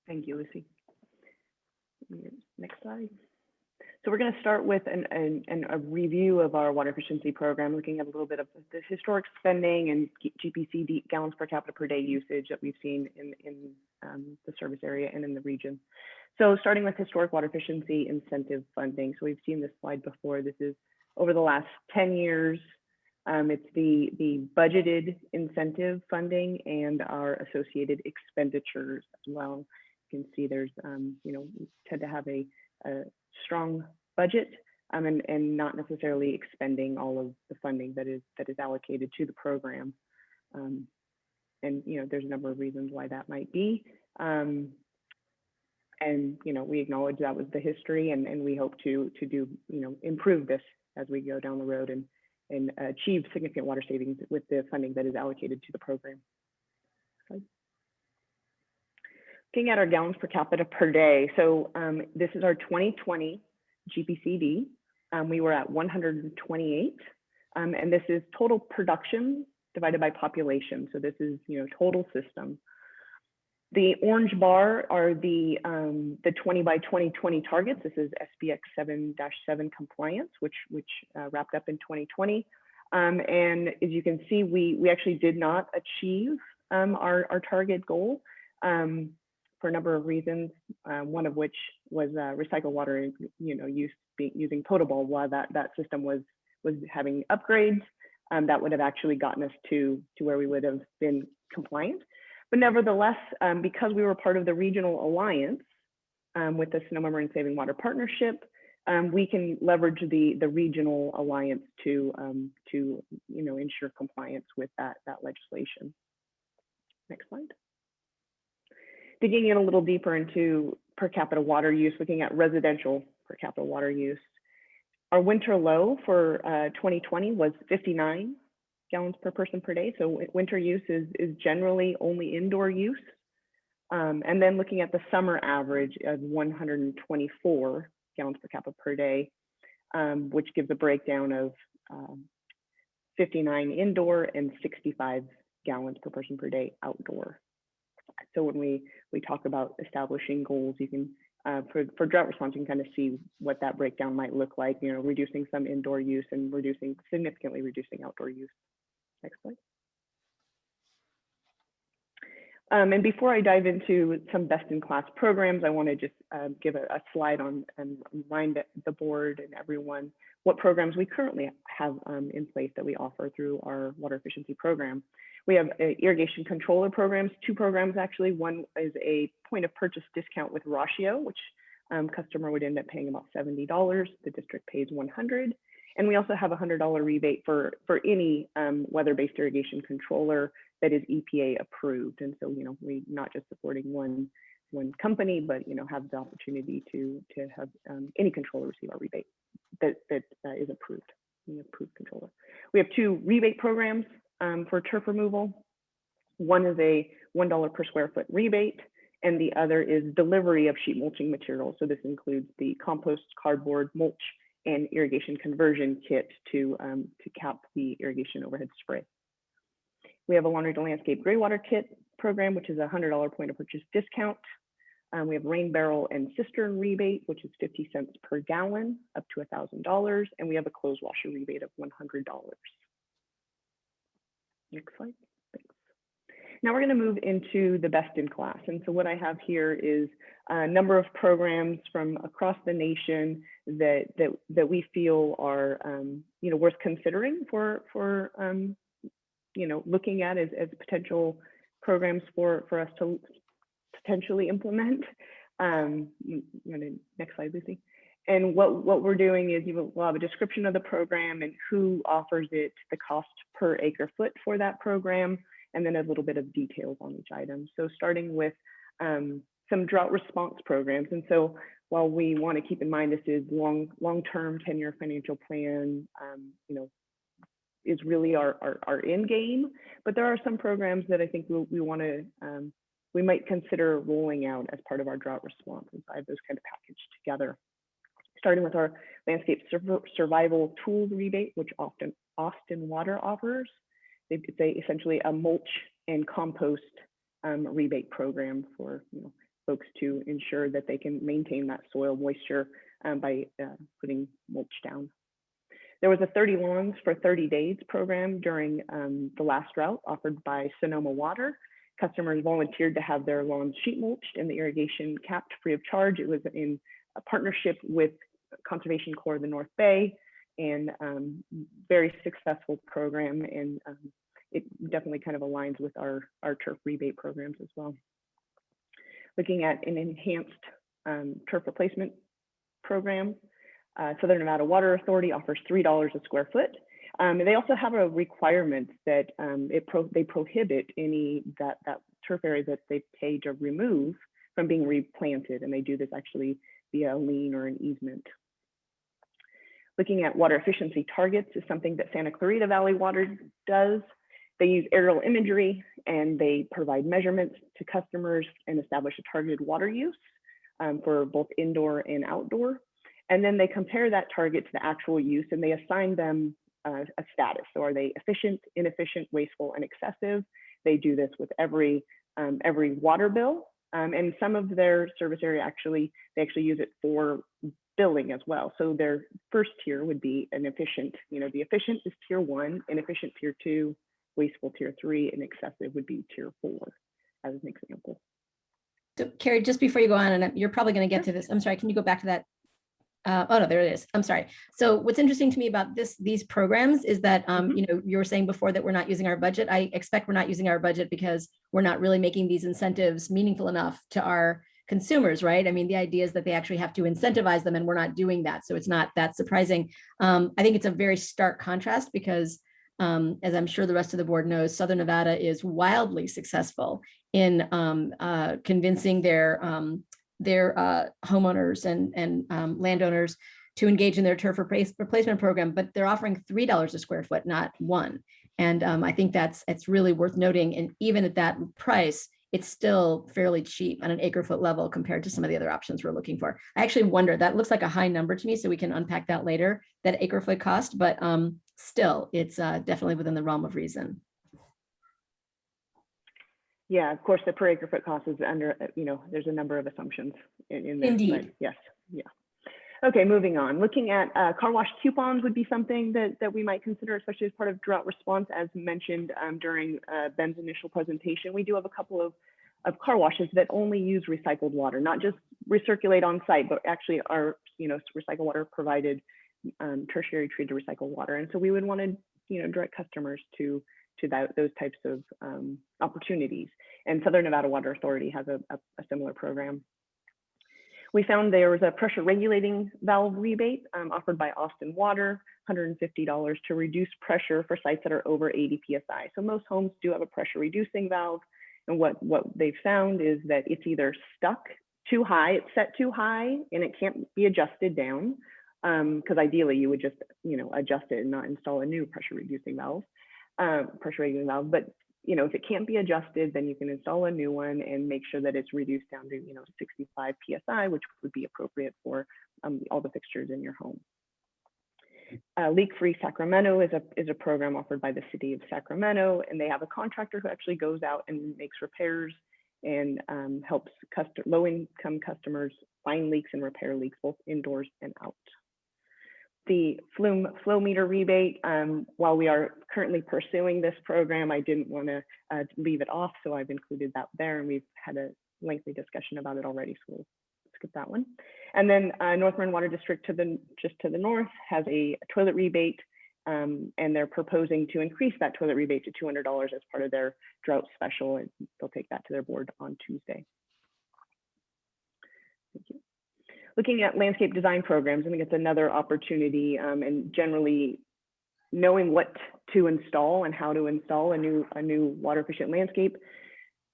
S11: Thank you, Lucy. Next slide. So we're going to start with a review of our water efficiency program, looking at a little bit of the historic spending and GPC gallons per capita per day usage that we've seen in the service area and in the region. So starting with historic water efficiency incentive funding. So we've seen this slide before. This is over the last 10 years. It's the budgeted incentive funding and our associated expenditures as well. You can see there's, we tend to have a strong budget and not necessarily expending all of the funding that is allocated to the program. And there's a number of reasons why that might be. And we acknowledge that was the history, and we hope to do improve this as we go down the road and achieve significant water savings with the funding that is allocated to the program. Looking at our gallons per capita per day. So this is our 2020 GPCD. We were at 128, and this is total production divided by population. So this is total system. The orange bar are the 20 by 2020 targets. This is SBX 7-7 compliance, which wrapped up in 2020. And as you can see, we actually did not achieve our target goal for a number of reasons. One of which was recycled water, using potable, while that system was having upgrades. That would have actually gotten us to where we would have been compliant. But nevertheless, because we were part of the regional alliance with the Sonoma Marin Saving Water Partnership, we can leverage the regional alliance to ensure compliance with that legislation. Next slide. Digging in a little deeper into per capita water use, looking at residential per capita water use. Our winter low for 2020 was 59 gallons per person per day. So winter use is generally only indoor use. And then looking at the summer average of 124 gallons per capita per day, which gives a breakdown of 59 indoor and 65 gallons per person per day outdoor. So when we talk about establishing goals, you can, for drought response, you can kind of see what that breakdown might look like, reducing some indoor use and significantly reducing outdoor use. Next slide. And before I dive into some best-in-class programs, I want to just give a slide on and remind the board and everyone what programs we currently have in place that we offer through our water efficiency program. We have irrigation controller programs, 2 programs actually. One is a point of purchase discount with Ratio, which customer would end up paying about $70. The district pays $100. And we also have a $100 rebate for any weather-based irrigation controller that is EPA approved. And so, we're not just supporting one company, but have the opportunity to have any controller receive our rebate that is approved, an approved controller. We have 2 rebate programs for turf removal. One is a $1 per square foot rebate, and the other is delivery of sheet mulching material. So this includes the compost, cardboard, mulch, and irrigation conversion kit to cap the irrigation overhead spray. We have a laundry to landscape Greywater kit program, which is a $100 point of purchase discount. We have rain barrel and cistern rebate, which is 50 cents per gallon, up to $1,000. And we have a clothes washer rebate of $100. Next slide. Thanks. Now we're going to move into the best in class. And so what I have here is a number of programs from across the nation that we feel are worth considering for looking at as potential programs for us to potentially implement. Next slide, Lucy. And what we're doing is we'll have a description of the program and who offers it, the cost per acre foot for that program, and then a little bit of details on each item. So starting with some drought response programs. And so while we want to keep in mind this is long-term 10-year financial plan, is really our end game, but there are some programs that I think we might consider rolling out as part of our drought response, and I have those kind of packaged together. Starting with our landscape survival tools rebate, which Austin Water offers. It's essentially a mulch and compost rebate program for folks to ensure that they can maintain that soil moisture by putting mulch down. There was a 30 lawns for 30 days program during the last drought offered by Sonoma Water. Customers volunteered to have their lawns sheet mulched and the irrigation capped free of charge. It was in a partnership with Conservation Corps of the North Bay, and very successful program, and it definitely kind of aligns with our turf rebate programs as well. Looking at an enhanced turf replacement program, Southern Nevada Water Authority offers $3 a square foot. They also have a requirement that they prohibit that turf area that they pay to remove from being replanted, and they do this actually via a lien or an easement. Looking at water efficiency targets is something that Santa Clarita Valley Water does. They use aerial imagery and they provide measurements to customers and establish a targeted water use for both indoor and outdoor. And then they compare that target to the actual use and they assign them a status. So are they efficient, inefficient, wasteful, and excessive? They do this with every water bill. And some of their service area they actually use it for billing as well. So their first tier would be an efficient, the efficient is tier 1, inefficient tier 2, wasteful tier 3, and excessive would be tier 4, as an example.
S9: So Carrie, just before you go on, and you're probably going to get to this, I'm sorry, can you go back to that? Oh no, there it is. I'm sorry. So what's interesting to me about these programs is that, you were saying before that we're not using our budget. I expect we're not using our budget because we're not really making these incentives meaningful enough to our consumers, right? I mean, the idea is that they actually have to incentivize them and we're not doing that. So it's not that surprising. I think it's a very stark contrast because as I'm sure the rest of the board knows, Southern Nevada is wildly successful in convincing their homeowners and landowners to engage in their turf replacement program, but they're offering $3 a square foot, not $1. And I think it's really worth noting. And even at that price, it's still fairly cheap on an acre foot level compared to some of the other options we're looking for. I actually wonder, that looks like a high number to me, so we can unpack that later, that acre foot cost, but still, it's definitely within the realm of reason.
S11: Yeah, of course, the per acre foot cost is under, there's a number of assumptions in there.
S9: Indeed.
S11: Yes, yeah. Okay, moving on. Looking at car wash coupons would be something that we might consider, especially as part of drought response. As mentioned during Ben's initial presentation, we do have a couple of car washes that only use recycled water, not just recirculate on site, but actually are recycled water provided tertiary treated recycled water. And so we would want to direct customers to those types of opportunities. And Southern Nevada Water Authority has a similar program. We found there was a pressure regulating valve rebate offered by Austin Water, $150 to reduce pressure for sites that are over 80 PSI. So most homes do have a pressure reducing valve. And what they've found is that it's either stuck too high, it's set too high, and it can't be adjusted down. Because ideally you would just, adjust it and not install a new pressure regulating valve. But if it can't be adjusted, then you can install a new one and make sure that it's reduced down to 65 PSI, which would be appropriate for all the fixtures in your home. Leak-Free Sacramento is a program offered by the city of Sacramento, and they have a contractor who actually goes out and makes repairs and helps low-income customers find leaks and repair leaks both indoors and out. The flow meter rebate, while we are currently pursuing this program, I didn't want to leave it off, so I've included that there, and we've had a lengthy discussion about it already, so we'll skip that one. And then North Marin Water District just to the north has a toilet rebate, and they're proposing to increase that toilet rebate to $200 as part of their drought special, and they'll take that to their board on Tuesday. Thank you. Looking at landscape design programs, I think it's another opportunity, and generally knowing what to install and how to install a new water efficient landscape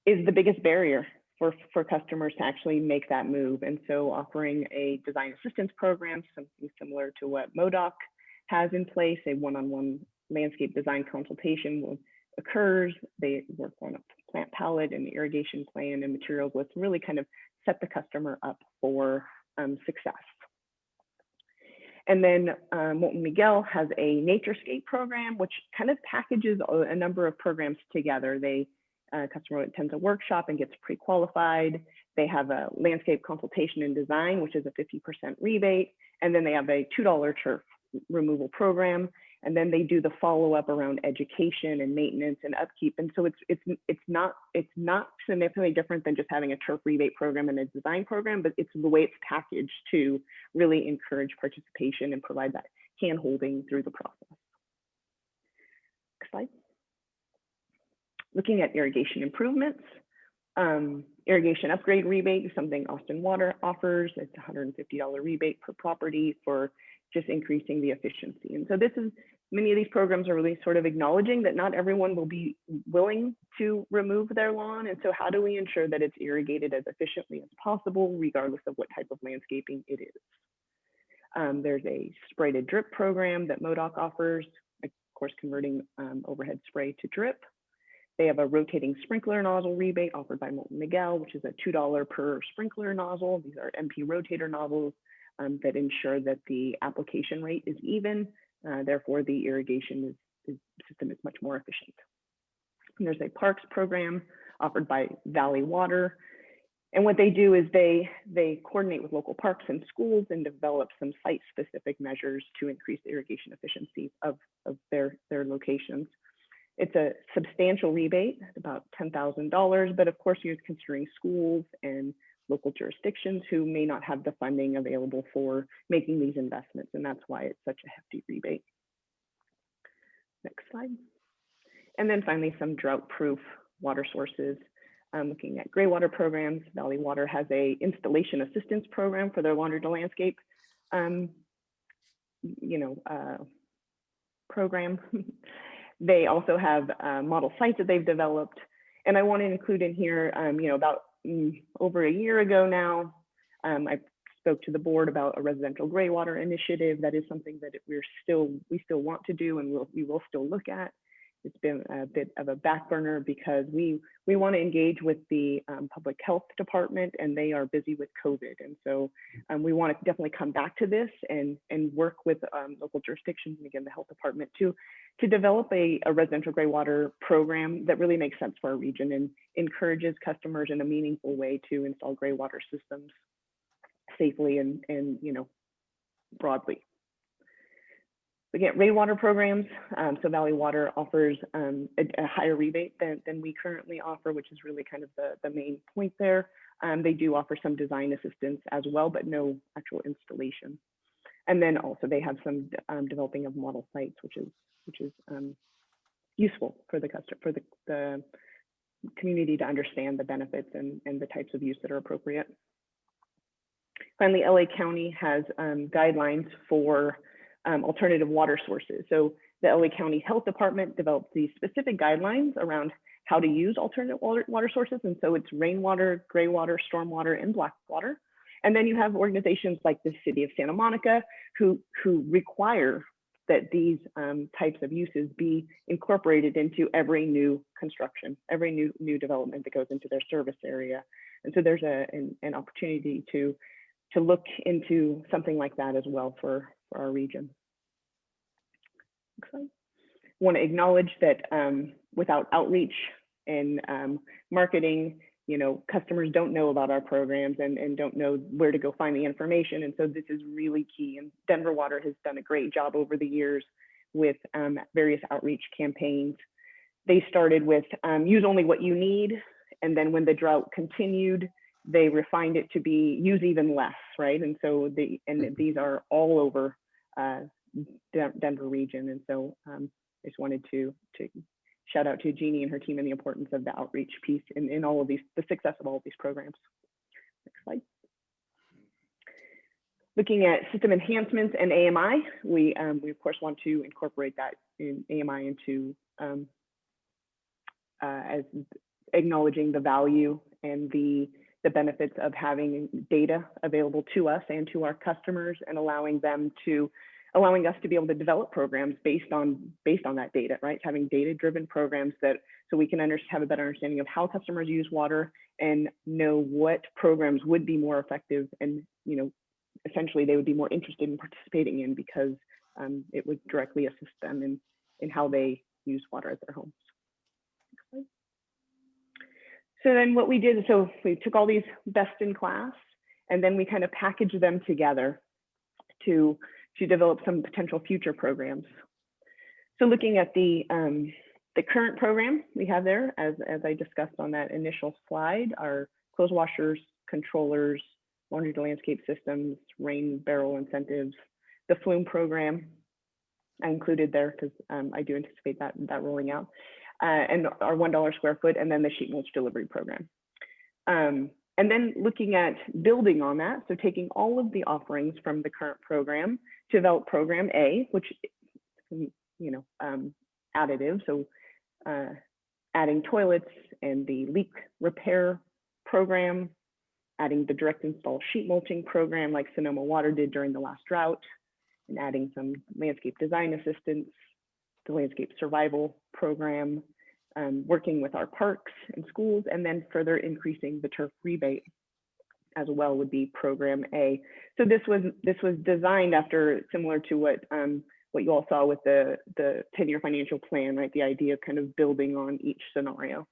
S11: is the biggest barrier for customers to actually make that move. And so offering a design assistance program, something similar to what MODOC has in place, a one-on-one landscape design consultation occurs. They work on a plant palette and irrigation plan and materials lists, really kind of set the customer up for success. And then Molten Miguel has a Naturescape program, which kind of packages a number of programs together. Customer attends a workshop and gets pre-qualified. They have a landscape consultation and design, which is a 50% rebate. And then they have a $2 turf removal program. And then they do the follow-up around education and maintenance and upkeep. And so it's not significantly different than just having a turf rebate program and a design program, but it's the way it's packaged to really encourage participation and provide that hand-holding through the process. Next slide. Looking at irrigation improvements, irrigation upgrade rebate is something Austin Water offers. It's a $150 rebate per property for just increasing the efficiency. And so many of these programs are really sort of acknowledging that not everyone will be willing to remove their lawn. And so how do we ensure that it's irrigated as efficiently as possible, regardless of what type of landscaping it is? There's a spray to drip program that MODOC offers, of course, converting overhead spray to drip. They have a rotating sprinkler nozzle rebate offered by Molten Miguel, which is a $2 per sprinkler nozzle. These are MP rotator nozzles that ensure that the application rate is even. Therefore, the irrigation system is much more efficient. And there's a parks program offered by Valley Water. And what they do is they coordinate with local parks and schools and develop some site-specific measures to increase the irrigation efficiency of their locations. It's a substantial rebate, about $10,000, but of course you're considering schools and local jurisdictions who may not have the funding available for making these investments, and that's why it's such a hefty rebate. Next slide. And then finally, some drought-proof water sources. Looking at Greywater programs, Valley Water has a installation assistance program for their laundry to landscape program. They also have model sites that they've developed. And I want to include in here, about over a year ago now, I spoke to the board about a residential greywater initiative. That is something that we still want to do, and we will still look at. It's been a bit of a back burner because we want to engage with the public health department, and they are busy with COVID. And so we want to definitely come back to this and work with local jurisdictions and again, the health department to develop a residential greywater program that really makes sense for our region and encourages customers in a meaningful way to install greywater systems safely and broadly. Again, rainwater programs. So Valley Water offers a higher rebate than we currently offer, which is really kind of the main point there. They do offer some design assistance as well, but no actual installation. And then also they have some developing of model sites, which is useful for the community to understand the benefits and the types of use that are appropriate. Finally, LA County has guidelines for alternative water sources. So the LA County Health Department developed these specific guidelines around how to use alternate water sources. And so it's rainwater, greywater, stormwater, and black water. And then you have organizations like the City of Santa Monica who require that these types of uses be incorporated into every new construction, every new development that goes into their service area. And so there's an opportunity to look into something like that as well for our region. Okay. Want to acknowledge that without outreach and marketing, customers don't know about our programs and don't know where to go find the information. And so this is really key. And Denver Water has done a great job over the years with various outreach campaigns. They started with use only what you need. And then when the drought continued, they refined it to be use even less, right? And so these are all over Denver region. And so I just wanted to shout out to Jeannie and her team and the importance of the outreach piece in all of these, the success of all of these programs. Next slide. Looking at system enhancements and AMI, we of course want to incorporate that in AMI into as acknowledging the value and the benefits of having data available to us and to our customers, and allowing us to be able to develop programs based on that data, right? Having data-driven programs so we can have a better understanding of how customers use water and know what programs would be more effective, and essentially they would be more interested in participating in, because it would directly assist them in how they use water at their homes. So then what we did is, so we took all these best in class, and then we kind of packaged them together to develop some potential future programs. So looking at the current program we have there, as I discussed on that initial slide, are clothes washers, controllers, laundry to landscape systems, rain barrel incentives, the flume program I included there because I do anticipate that rolling out, and our $1 square foot, and then the sheet mulch delivery program. And then looking at building on that, so taking all of the offerings from the current program to develop program A, which additive, so adding toilets and the leak repair program, adding the direct install sheet mulching program like Sonoma Water did during the last drought, and adding some landscape design assistance, the landscape survival program, working with our parks and schools, and then further increasing the turf rebate as well would be program A. So this was designed after, similar to what you all saw with the 10-year financial plan, right? The idea of kind of building on each scenario.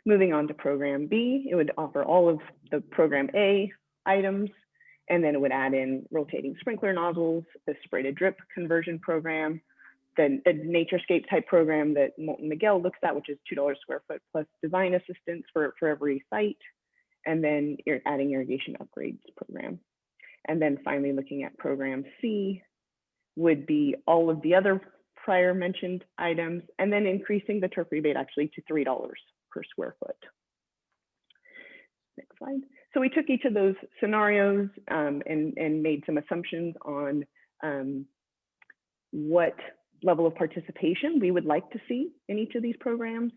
S11: Moving on to program B, it would offer all of the program A items, and then it would add in rotating sprinkler nozzles, the spray to drip conversion program, the naturescape type program that Molten Miguel looks at, which is $2 square foot plus design assistance for every site, and then you're adding irrigation upgrades program. And then finally looking at program C would be all of the other prior mentioned items, and then increasing the turf rebate actually to $3 per square foot. Next slide. So we took each of those scenarios and made some assumptions on what level of participation we would like to see in each of these programs,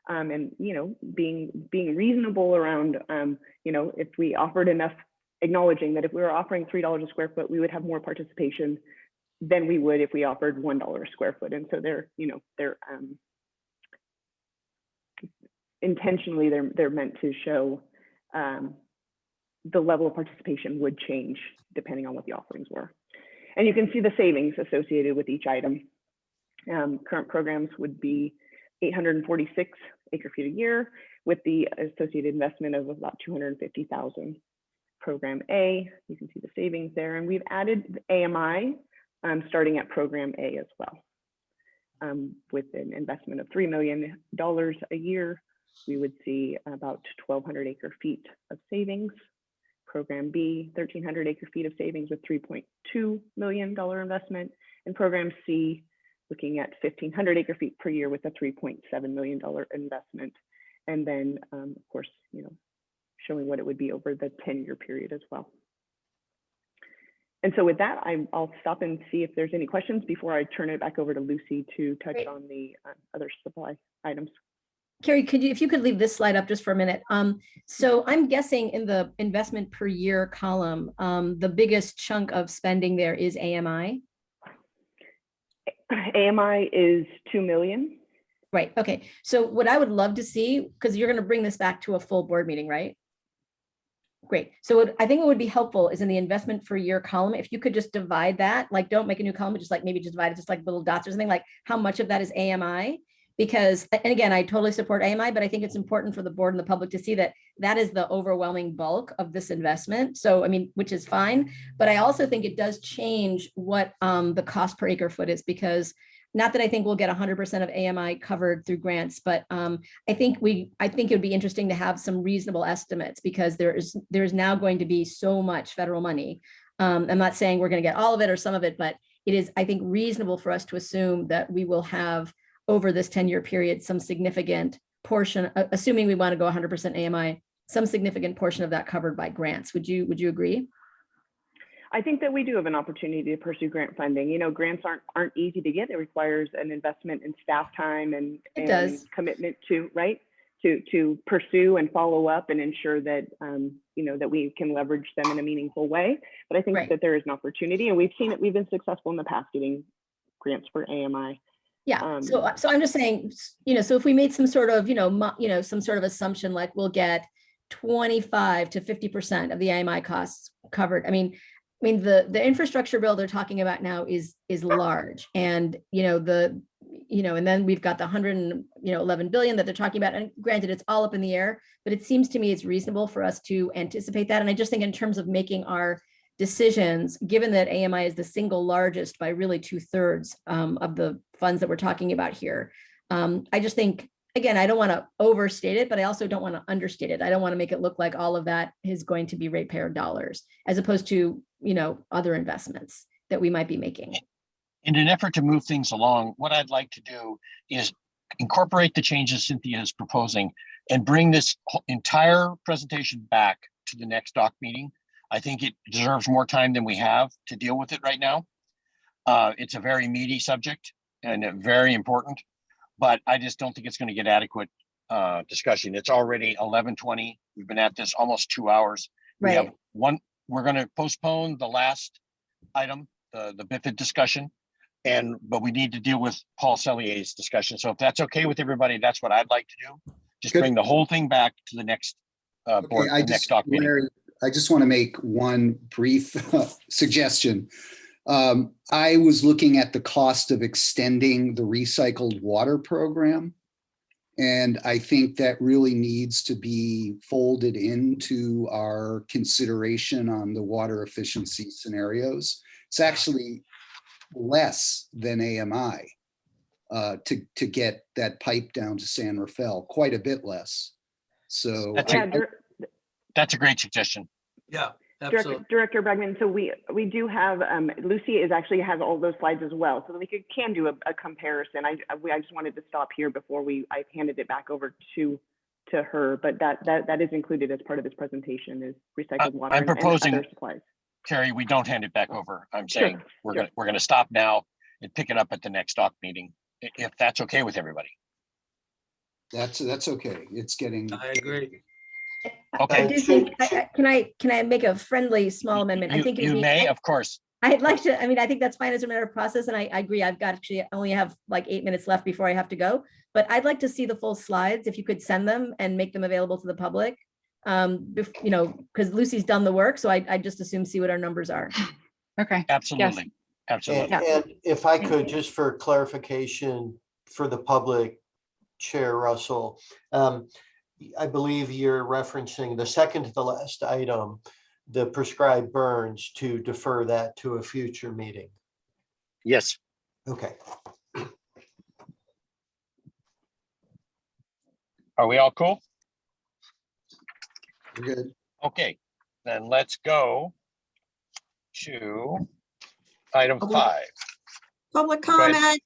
S11: and being reasonable around if we offered enough, acknowledging that if we were offering $3 a square foot, we would have more participation than we would if we offered $1 a square foot. And so they're intentionally they're meant to show the level of participation would change depending on what the offerings were. And you can see the savings associated with each item. Current programs would be 846 acre feet a year with the associated investment of about 250,000. Program A, you can see the savings there, and we've added AMI starting at program A as well. With an investment of $3 million a year, we would see about 1,200 acre feet of savings. Program B, 1,300 acre feet of savings with $3.2 million investment. And program C, looking at 1,500 acre feet per year with a $3.7 million investment. And then, of course, showing what it would be over the 10-year period as well. And so with that, I'll stop and see if there's any questions before I turn it back over to Lucy to touch
S9: Great.
S11: on the other supply items.
S9: Carrie, if you could leave this slide up just for a minute. So I'm guessing in the investment per year column, the biggest chunk of spending there is AMI.
S11: AMI is 2 million.
S9: Right. Okay. So what I would love to see, because you're going to bring this back to a full board meeting, right? Great. So what I think what would be helpful is in the investment for year column, if you could just divide that, like don't make a new column, just like maybe just divide it just like little dots or something, like how much of that is AMI? Because, and again, I totally support AMI, but I think it's important for the board and the public to see that that is the overwhelming bulk of this investment. So, I mean, which is fine, but I also think it does change what the cost per acre foot is, because not that I think we'll get 100% of AMI covered through grants, but I think it would be interesting to have some reasonable estimates, because there's now going to be so much federal money. I'm not saying we're going to get all of it or some of it, but it is, I think, reasonable for us to assume that we will have over this 10-year period some significant portion, assuming we want to go 100% AMI, some significant portion of that covered by grants. Would you agree?
S11: I think that we do have an opportunity to pursue grant funding. You know, grants aren't easy to get. It requires an investment in staff time and commitment to, right, to pursue and follow up and ensure that, you know, that we can leverage them in a meaningful way. But I think that there is an opportunity, and we've seen it. We've been successful in the past getting grants for AMI.
S9: Yeah. So I'm just saying, you know, so if we made some sort of, some sort of assumption, like we'll get 25 to 50% of the AMI costs covered. I mean, the infrastructure bill they're talking about now is large, and and then we've got the 111 billion that they're talking about. And granted, it's all up in the air, but it seems to me it's reasonable for us to anticipate that. And I just think in terms of making our decisions, given that AMI is the single largest by really 2/3 of the funds that we're talking about here, I just think, again, I don't want to overstate it, but I also don't want to understate it. I don't want to make it look like all of that is going to be ratepayer dollars, as opposed to, other investments that we might be making.
S2: In an effort to move things along, what I'd like to do is incorporate the changes Cynthia is proposing and bring this entire presentation back to the next doc meeting. I think it deserves more time than we have to deal with it right now. It's a very meaty subject and very important, but I just don't think it's going to get adequate discussion. It's already 11:20. We've been at this almost 2 hours. We have one. We're going to postpone the last item, the BIFID discussion, but we need to deal with Paul Cellier's discussion. So if that's okay with everybody, that's what I'd like to do. Just bring the whole thing back to the next board, the next doc meeting.
S3: Larry, I just want to make one brief suggestion. I was looking at the cost of extending the recycled water program, and I think that really needs to be folded into our consideration on the water efficiency scenarios. It's actually less than AMI to get that pipe down to San Rafael, quite a bit less. So
S2: that's a great suggestion.
S8: Yeah. Absolutely.
S11: Director Bregman, so we do have, Lucy actually has all those slides as well, so that we can do a comparison. I just wanted to stop here before I handed it back over to her, but that is included as part of this presentation, is recycled water
S2: I'm proposing,
S11: and other supplies.
S2: Carrie, we don't hand it back over. I'm saying we're going to stop now and pick it up at the next doc meeting, if that's okay with everybody.
S3: That's okay. It's getting.
S8: I agree.
S2: Okay.
S9: I do think, can I make a friendly small amendment? I think
S2: you may, of course.
S9: I'd like to, I think that's fine as a matter of process. And I agree. I only have like 8 minutes left before I have to go, but I'd like to see the full slides. If you could send them and make them available to the public, because Lucy's done the work. So I just assume see what our numbers are.
S17: Okay.
S2: Absolutely. Yes. Absolutely.
S7: And if I could, just for clarification for the public, Chair Russell, I believe you're referencing the second to the last item, the prescribed burns, to defer that to a future meeting.
S2: Yes.
S7: Okay.
S2: Are we all cool?
S3: We're good.
S2: Okay, then let's go to item 5.
S13: Public comment.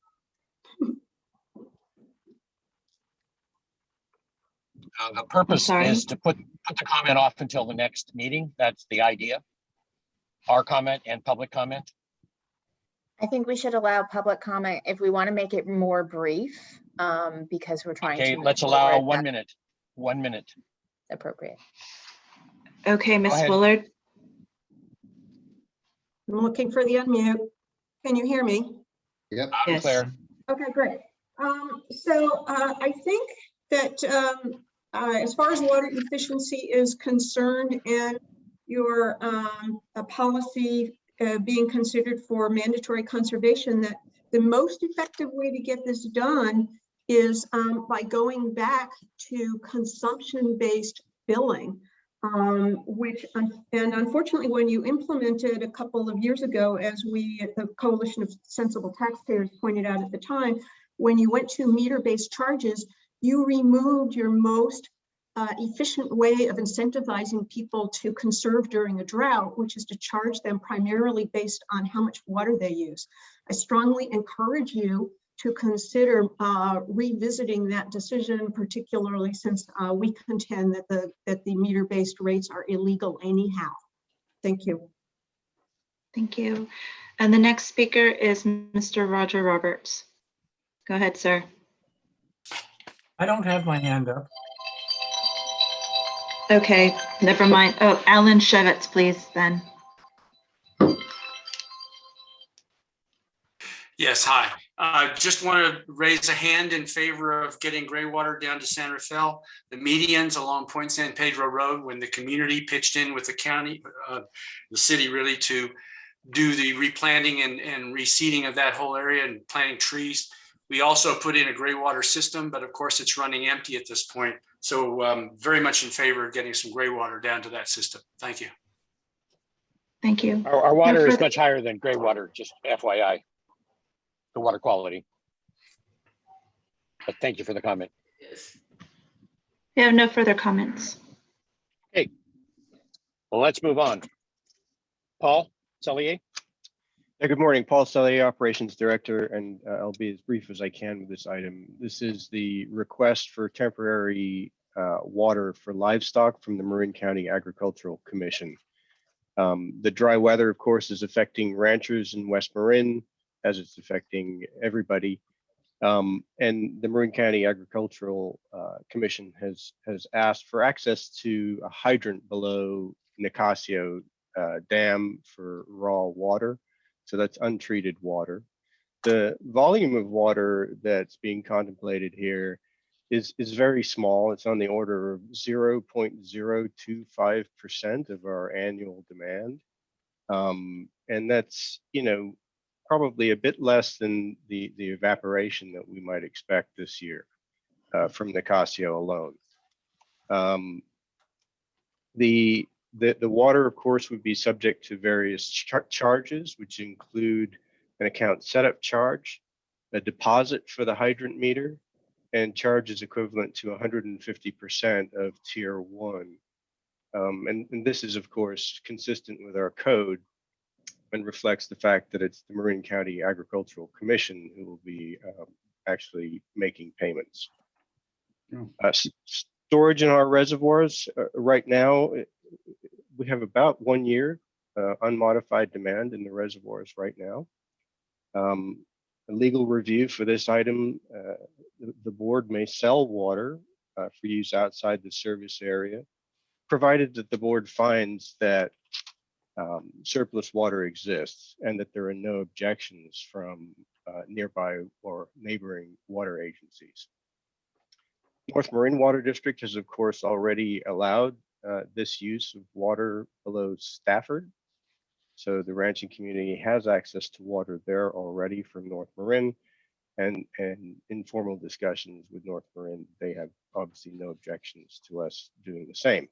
S2: The purpose
S1: sorry.
S2: is to put the comment off until the next meeting. That's the idea. Our comment and public comment.
S16: I think we should allow public comment if we want to make it more brief, because we're trying to.
S2: Okay,
S16: move
S2: let's allow
S16: forward.
S2: 1
S16: That's
S2: minute. 1 minute.
S16: appropriate.
S1: Okay, Ms.
S2: ahead.
S1: Willard.
S13: I'm looking for the unmute. Can you hear me?
S3: Yep.
S2: Loud and
S1: Yes.
S2: clear.
S13: Okay, great. I think that as far as water efficiency is concerned and your policy being considered for mandatory conservation, that the most effective way to get this done is by going back to consumption-based billing. And unfortunately, when you implemented a couple of years ago, as we, the Coalition of Sensible Taxpayers pointed out at the time, when you went to meter-based charges, you removed your most efficient way of incentivizing people to conserve during a drought, which is to charge them primarily based on how much water they use. I strongly encourage you to consider revisiting that decision, particularly since we contend that the meter-based rates are illegal anyhow. Thank you.
S1: Thank you. And the next speaker is Mr. Roger Roberts. Go ahead, sir.
S4: I don't have my hand up.
S1: Okay, never mind. Oh, Alan Shevitz, please, then.
S12: Yes, hi. Just want to raise a hand in favor of getting Greywater down to San Rafael. The medians along Point San Pedro Road, when the community pitched in with the county, the city really, to do the replanting and reseeding of that whole area and planting trees. We also put in a Greywater system, but of course it's running empty at this point. So very much in favor of getting some Greywater down to that system. Thank you.
S1: Thank you.
S2: Our water is much higher than Greywater, just FYI. The water quality. But thank you for the comment.
S1: We have no further comments.
S2: Okay. Well, let's move on. Paul Sellier.
S18: Yeah, good morning, Paul Sellier, Operations Director, and I'll be as brief as I can with this item. This is the request for temporary water for livestock from the Marin County Agricultural Commission. The dry weather, of course, is affecting ranchers in West Marin, as it's affecting everybody. And the Marin County Agricultural Commission has asked for access to a hydrant below Nicasio Dam for raw water. So that's untreated water. The volume of water that's being contemplated here is very small. It's on the order of 0.025% of our annual demand. And that's, probably a bit less than the evaporation that we might expect this year from Nicasio alone. The water, of course, would be subject to various charges, which include an account setup charge, a deposit for the hydrant meter, and charges equivalent to 150% of Tier 1. And this is, of course, consistent with our code and reflects the fact that it's the Marin County Agricultural Commission who will be actually making payments. Storage in our reservoirs right now, we have about 1 year unmodified demand in the reservoirs right now. A legal review for this item, the board may sell water for use outside the service area, provided that the board finds that surplus water exists and that there are no objections from nearby or neighboring water agencies. North Marin Water District has, of course, already allowed this use of water below Stafford. So the ranching community has access to water there already from North Marin, and informal discussions with North Marin, they have obviously no objections to us doing the same.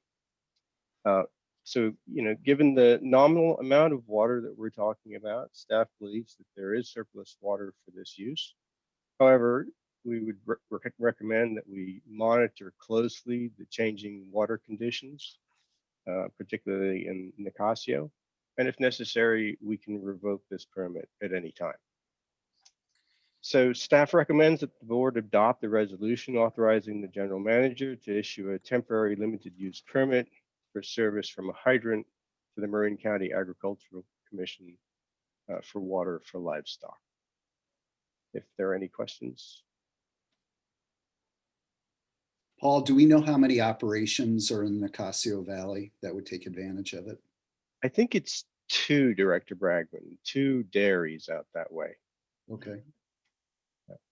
S18: So, given the nominal amount of water that we're talking about, staff believes that there is surplus water for this use. However, we would recommend that we monitor closely the changing water conditions, particularly in Nicasio. And if necessary, we can revoke this permit at any time. So staff recommends that the board adopt the resolution authorizing the general manager to issue a temporary limited use permit for service from a hydrant to the Marin County Agricultural Commission for water for livestock. If there are any questions.
S3: Paul, do we know how many operations are in the Nicasio Valley that would take advantage of it?
S18: I think it's 2, Director Bragman, 2 dairies out that way.
S3: Okay.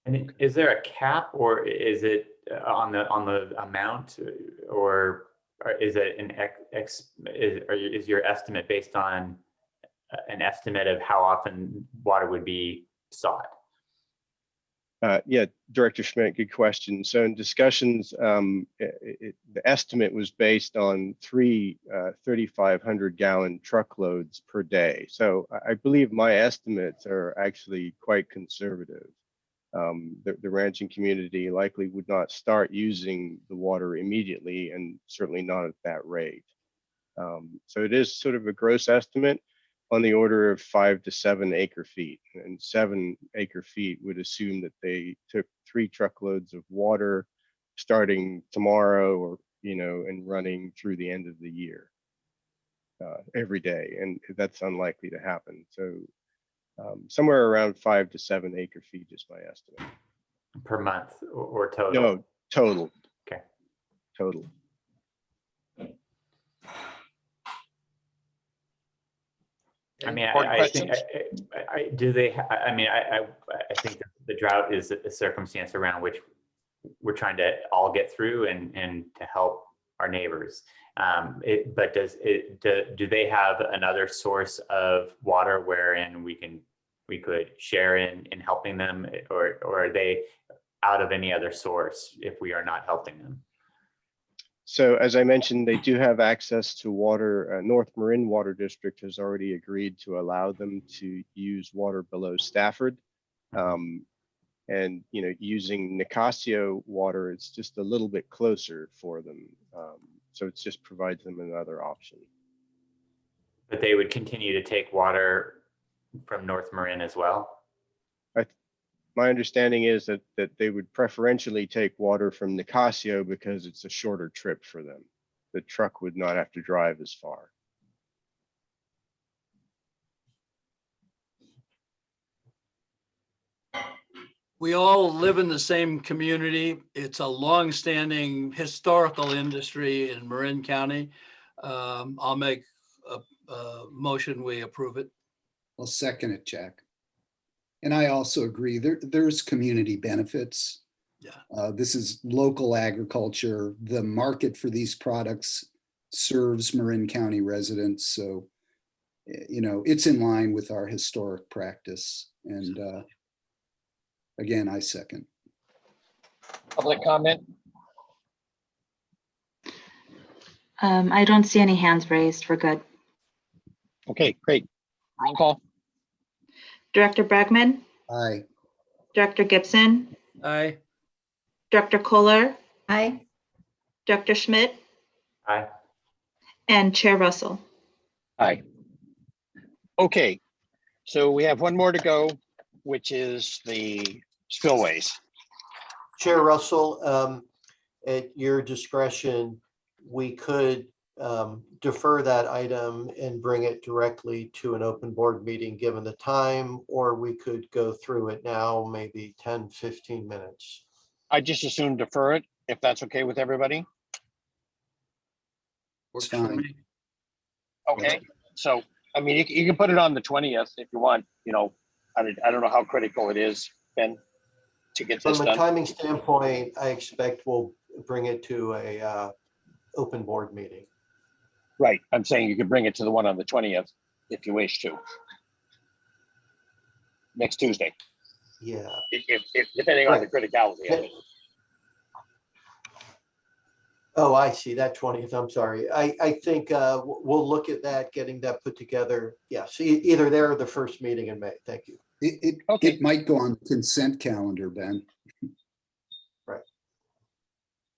S5: And is there a cap, or is it on the amount, or is it an is your estimate based on an estimate of how often water would be sought?
S18: Yeah, Director Schmidt, good question. So in discussions, the estimate was based on 3 3,500 gallon truckloads per day. So I believe my estimates are actually quite conservative. The ranching community likely would not start using the water immediately, and certainly not at that rate. So it is sort of a gross estimate on the order of 5 to 7 acre feet, and 7 acre feet would assume that they took 3 truckloads of water starting tomorrow, or and running through the end of the year every day, and that's unlikely to happen. So somewhere around 5 to 7 acre feet is my estimate.
S5: Per month or total?
S18: No, total.
S5: Okay.
S18: Total.
S5: I mean, I think, do they, I mean, I think that the drought is a circumstance around which we're trying to all get through and to help our neighbors. But do they have another source of water wherein we could share in helping them, or are they out of any other source if we are not helping them?
S18: So as I mentioned, they do have access to water. North Marin Water District has already agreed to allow them to use water below Stafford. And using Nicasio water, it's just a little bit closer for them. So it just provides them another option.
S5: But they would continue to take water from North Marin as well?
S18: My understanding is that they would preferentially take water from Nicasio because it's a shorter trip for them. The truck would not have to drive as far.
S8: We all live in the same community. It's a long-standing historical industry in Marin County. I'll make a motion, we approve it.
S3: I'll second it, Jack. And I also agree, there's community benefits.
S8: Yeah.
S3: This is local agriculture. The market for these products serves Marin County residents. So, it's in line with our historic practice. And again, I second.
S2: Public comment?
S1: I don't see any hands raised. We're good.
S2: Okay, great. Roll call.
S1: Director Bregman,
S3: Aye.
S1: Director Gibson,
S8: Aye.
S1: Director Kohler,
S9: Aye.
S1: Director Schmidt,
S5: Aye.
S1: and Chair Russell.
S2: Aye. Okay, so we have one more to go, which is the spillways.
S7: Chair Russell, at your discretion, we could defer that item and bring it directly to an open board meeting given the time, or we could go through it now, maybe 10, 15 minutes.
S2: I just assume defer it, if that's okay with everybody.
S8: Works for me.
S2: Okay, so, I mean, you can put it on the 20th if you want, I don't know how critical it is, Ben, to get this
S7: From a
S2: done.
S7: timing standpoint, I expect we'll bring it to a open board meeting.
S2: Right, I'm saying you could bring it to the one on the 20th if you wish to. Next Tuesday,
S7: Yeah.
S2: if depending on the criticality of it.
S7: Oh, I see, that 20th, I'm sorry. I think we'll look at that, getting that put together. Yes, either there or the first meeting in May. Thank you.
S3: It might go on the consent calendar, Ben.
S7: Right.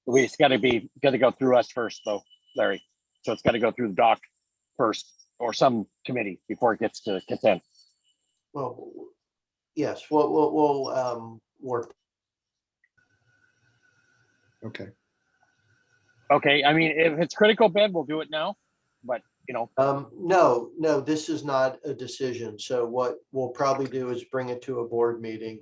S2: It's got to go through us first, though, Larry. So it's got to go through the doc first, or some committee before it gets to consent.
S7: Well, Yes, we'll work.
S3: Okay.
S2: Okay, I mean, if it's critical, Ben, we'll do it now, but you know.
S7: No, this is not a decision. So what we'll probably do is bring it to a board meeting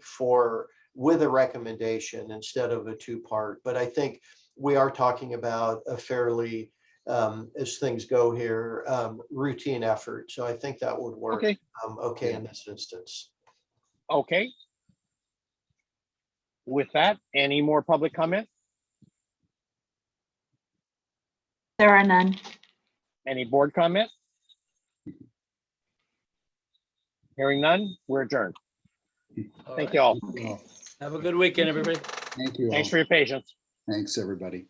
S7: with a recommendation instead of a two-part. But I think we are talking about a fairly, as things go here, routine effort. So I think that would work.
S2: Okay.
S7: Okay, in this instance.
S2: Okay. With that, any more public comment?
S1: There are none.
S2: Any board comment? Hearing none, we're adjourned. Thank you all.
S8: Have a good weekend, everybody.
S3: Thank you all.
S2: Thanks for your patience.
S3: Thanks, everybody.